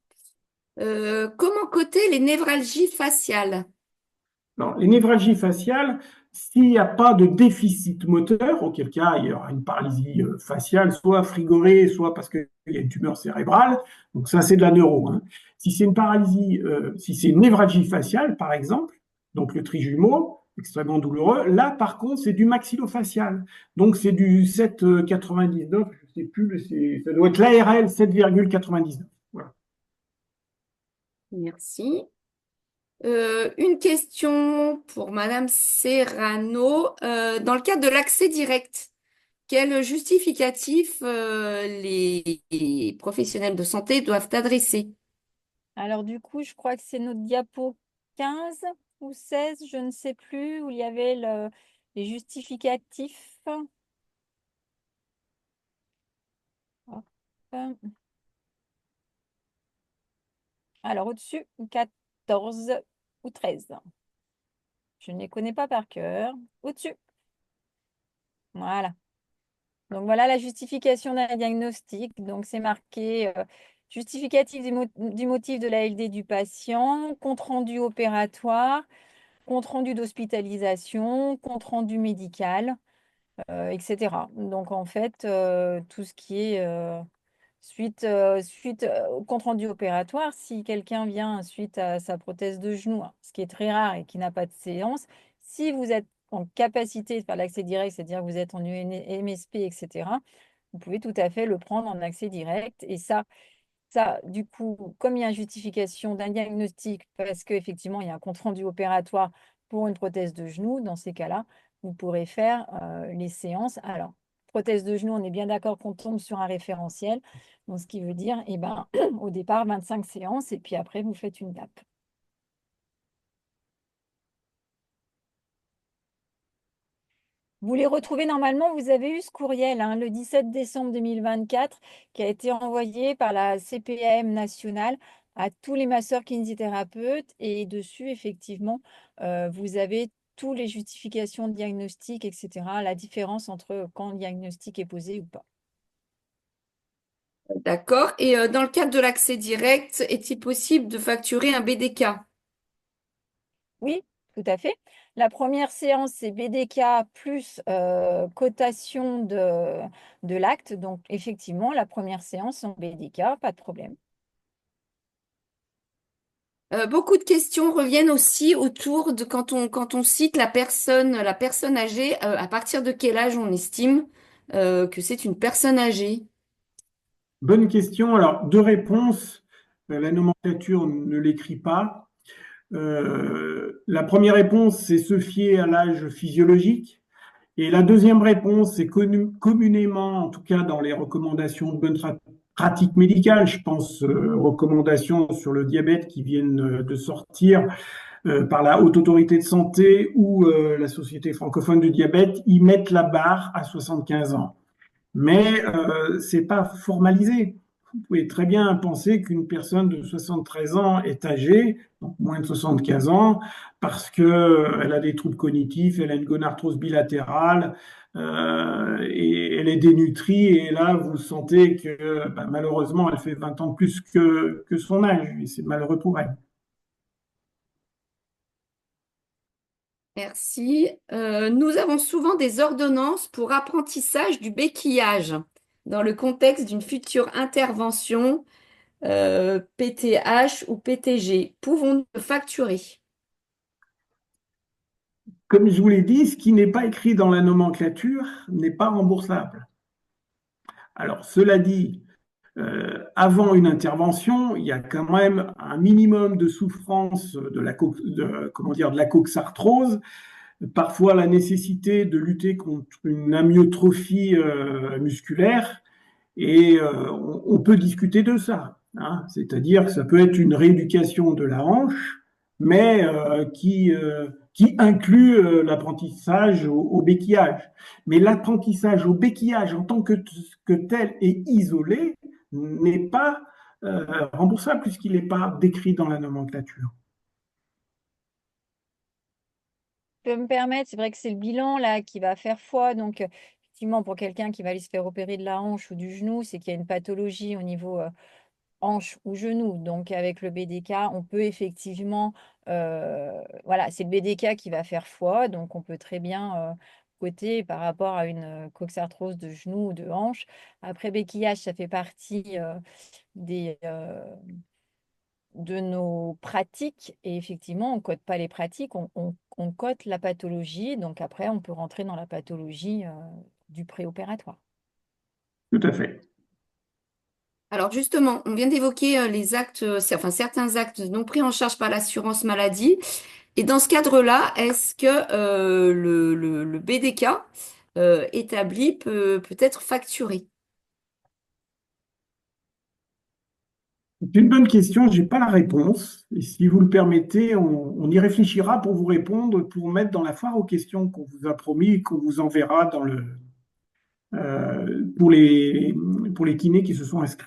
Comment coter les névralgies faciales? Alors, les névralgies faciales, s'il n'y a pas de déficit moteur, auquel cas il y aura une paralysie faciale, soit frigorée, soit parce qu'il y a une tumeur cérébrale, donc ça c'est de la neuro, hein. Si c'est une paralysie, si c'est une névralgie faciale par exemple, donc le trijumeau, extrêmement douloureux, là par contre c'est du maxillofacial, donc c'est du 7,99, je ne sais plus, ça doit être l'ARL 7,99. Voilà. Merci. Une question pour Madame Serrano. Dans le cadre de l'accès direct, quel justificatif les professionnels de santé doivent adresser? Alors du coup, je crois que c'est notre diapo 15 ou 16, je ne sais plus, où il y avait les justificatifs. Hop. Alors au-dessus, 14 ou 13. Je ne les connais pas par cœur. Au-dessus. Voilà. Donc voilà la justification d'un diagnostic. Donc c'est marqué justificatif du motif de la LD du patient, compte-rendu opératoire, compte-rendu d'hospitalisation, compte-rendu médical, etc. Donc en fait, tout ce qui est suite au compte-rendu opératoire, si quelqu'un vient suite à sa prothèse de genou, hein, ce qui est très rare et qui n'a pas de séance, si vous êtes en capacité de faire l'accès direct, c'est-à-dire que vous êtes en MSP, etc., vous pouvez tout à fait le prendre en accès direct. Et ça, du coup, comme il y a une justification d'un diagnostic, parce qu'effectivement, il y a un compte-rendu opératoire pour une prothèse de genou, dans ces cas-là, vous pourrez faire les séances. Alors, prothèse de genou, on est bien d'accord qu'on tombe sur un référentiel. Donc, ce qui veut dire, eh ben, au départ, 25 séances, et puis après, vous faites une DAP. Vous les retrouvez normalement, vous avez eu ce courriel hein, le 17 décembre 2024 qui a été envoyé par la CPAM nationale à tous les masseurs kinésithérapeutes et dessus, effectivement, vous avez toutes les justifications de diagnostic, etc., la différence entre quand le diagnostic est posé ou pas. D'accord. Et dans le cadre de l'accès direct, est-il possible de facturer un BDK? Oui, tout à fait. La première séance, c'est BDK plus cotation de l'acte. Donc, effectivement, la première séance en BDK, pas de problème. Beaucoup de questions reviennent aussi autour de quand on cite la personne âgée, à partir de quel âge on estime que c'est une personne âgée? Bonne question. Alors, deux réponses. La nomenclature ne l'écrit pas. La première réponse, c'est se fier à l'âge physiologique. Et la deuxième réponse, c'est communément, en tout cas dans les recommandations de bonne pratique médicale, je pense aux recommandations sur le diabète qui viennent de sortir par la Haute Autorité de Santé ou la Société francophone du diabète, ils mettent la barre à 75 ans. Mais c'est pas formalisé. Vous pouvez très bien penser qu'une personne de 73 ans est âgée, donc moins de 75 ans, parce qu'elle a des troubles cognitifs, elle a une gonarthrose bilatérale, et elle est dénutrie, et là, vous sentez que bah, malheureusement, elle fait 20 ans de plus que son âge, et c'est malheureux pour elle. Merci. Nous avons souvent des ordonnances pour apprentissage du béquillage dans le contexte d'une future intervention PTH ou PTG. Pouvons-nous le facturer? Comme je vous l'ai dit, ce qui n'est pas écrit dans la nomenclature n'est pas remboursable. Alors, cela dit, avant une intervention, il y a quand même un minimum de souffrance de la coxarthrose, parfois la nécessité de lutter contre une amyotrophie musculaire, et on peut discuter de ça, hein. C'est-à-dire que ça peut être une rééducation de la hanche, mais qui inclut l'apprentissage au béquillage. Mais l'apprentissage au béquillage en tant que tel et isolé n'est pas remboursable puisqu'il n'est pas décrit dans la nomenclature. Je peux me permettre, c'est vrai que c'est le bilan là qui va faire foi. Donc, effectivement, pour quelqu'un qui va aller se faire opérer de la hanche ou du genou, c'est qu'il y a une pathologie au niveau hanche ou genou. Donc, avec le BDK, on peut effectivement, voilà, c'est le BDK qui va faire foi. Donc, on peut très bien coter par rapport à une coxarthrose de genou ou de hanche. Après, béquillage, ça fait partie des, de nos pratiques. Et effectivement, on ne code pas les pratiques, on cote la pathologie. Donc, après, on peut rentrer dans la pathologie du préopératoire. Tout à fait. Alors justement, on vient d'évoquer les actes, enfin certains actes non pris en charge par l'assurance maladie. Et dans ce cadre-là, est-ce que le BDK établi peut être facturé? C'est une bonne question, je n'ai pas la réponse. Et si vous le permettez, on y réfléchira pour vous répondre, pour mettre dans la foire aux questions qu'on vous a promis et qu'on vous enverra pour pour les kinés qui se sont inscrits,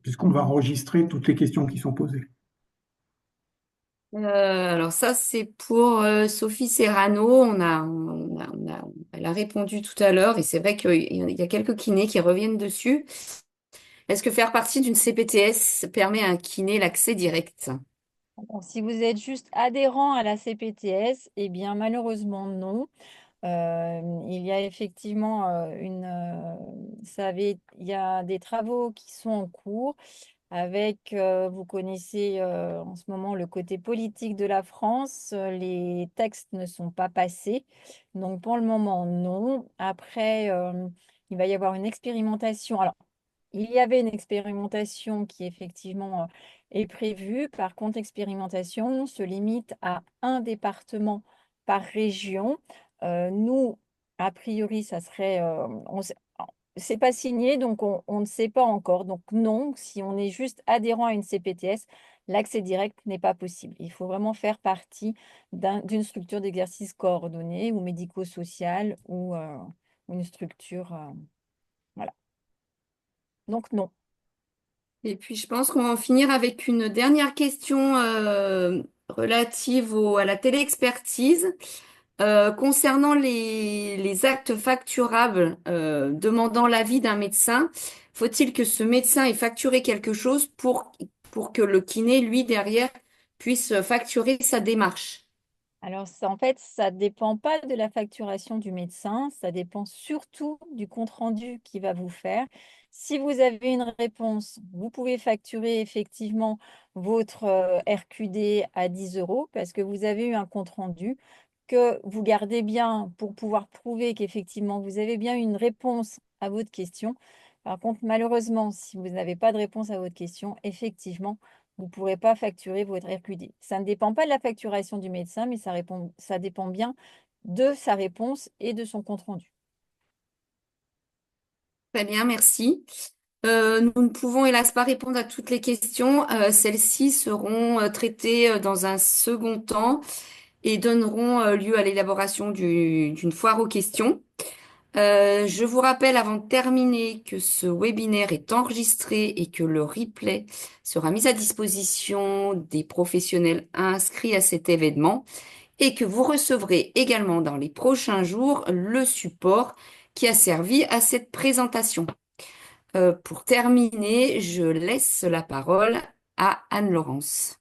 puisqu'on va enregistrer toutes les questions qui sont posées. Alors ça, c'est pour Sophie Serrano. Elle a répondu tout à l'heure et c'est vrai qu'il y a quelques kinés qui reviennent dessus. Est-ce que faire partie d'une CPTS permet à un kiné l'accès direct? Bon, si vous êtes juste adhérent à la CPTS, eh bien malheureusement non. Il y a effectivement il y a des travaux qui sont en cours avec, vous connaissez en ce moment le côté politique de la France, les textes ne sont pas passés, donc pour le moment non. Après, il va y avoir une expérimentation. Alors, il y avait une expérimentation qui effectivement est prévue. Par contre, l'expérimentation se limite à un département par région. Nous, a priori, ça serait, c'est pas signé, donc on ne sait pas encore. Donc non, si on est juste adhérent à une CPTS, l'accès direct n'est pas possible. Il faut vraiment faire partie d'une structure d'exercice coordonnée ou médico-sociale ou une structure. Voilà. Donc non. Et puis, je pense qu'on va en finir avec une dernière question relative à la téléexpertise. Concernant les actes facturables demandant l'avis d'un médecin, faut-il que ce médecin ait facturé quelque chose pour que le kiné, lui, derrière, puisse facturer sa démarche? Alors, en fait, ça ne dépend pas de la facturation du médecin, ça dépend surtout du compte-rendu qu'il va vous faire. Si vous avez une réponse, vous pouvez facturer effectivement votre RQD à 10 euros parce que vous avez eu un compte-rendu que vous gardez bien pour pouvoir prouver qu'effectivement vous avez bien eu une réponse à votre question. Par contre, malheureusement, si vous n'avez pas de réponse à votre question, effectivement, vous ne pourrez pas facturer votre RQD. Ça ne dépend pas de la facturation du médecin, mais ça dépend bien de sa réponse et de son compte-rendu. Très bien, merci. Nous ne pouvons hélas pas répondre à toutes les questions. Celles-ci seront traitées dans un second temps et donneront lieu à l'élaboration d'une foire aux questions. Je vous rappelle avant de terminer que ce webinaire est enregistré et que le replay sera mis à disposition des professionnels inscrits à cet événement et que vous recevrez également dans les prochains jours le support qui a servi à cette présentation. Pour terminer, je laisse la parole à Anne-Laurence.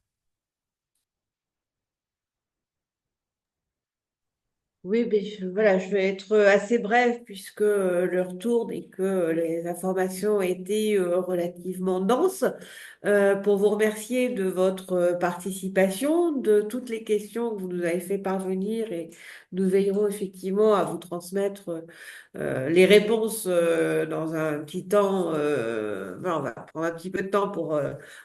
Oui, mais voilà, je vais être assez brève puisque l'heure tourne et que les informations ont été relativement denses. Pour vous remercier de votre participation, de toutes les questions que vous nous avez fait parvenir et nous veillerons effectivement à vous transmettre les réponses dans un petit temps. Voilà, on va prendre un petit peu de temps pour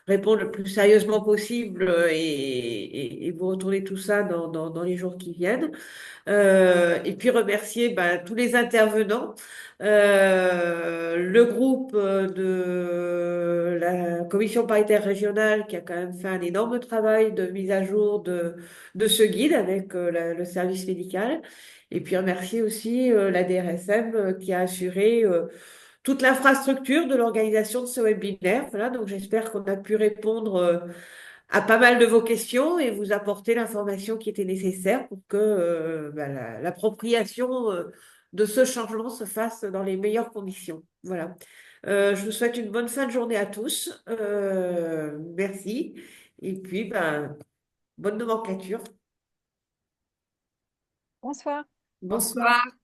répondre le plus sérieusement possible et vous retourner tout ça dans les jours qui viennent. Et puis remercier tous les intervenants, le groupe de la commission paritaire régionale qui a quand même fait un énorme travail de mise à jour de ce guide avec le service médical. Et puis remercier aussi la DRSM qui a assuré toute l'infrastructure de l'organisation de ce webinaire. Voilà, donc j'espère qu'on a pu répondre à pas mal de vos questions et vous apporter l'information qui était nécessaire pour que l'appropriation de ce changement se fasse dans les meilleures conditions. Voilà. Je vous souhaite une bonne fin de journée à tous. Merci. Et puis, ben, bonne nomenclature. Bonsoir. Bonsoir. Bonsoir.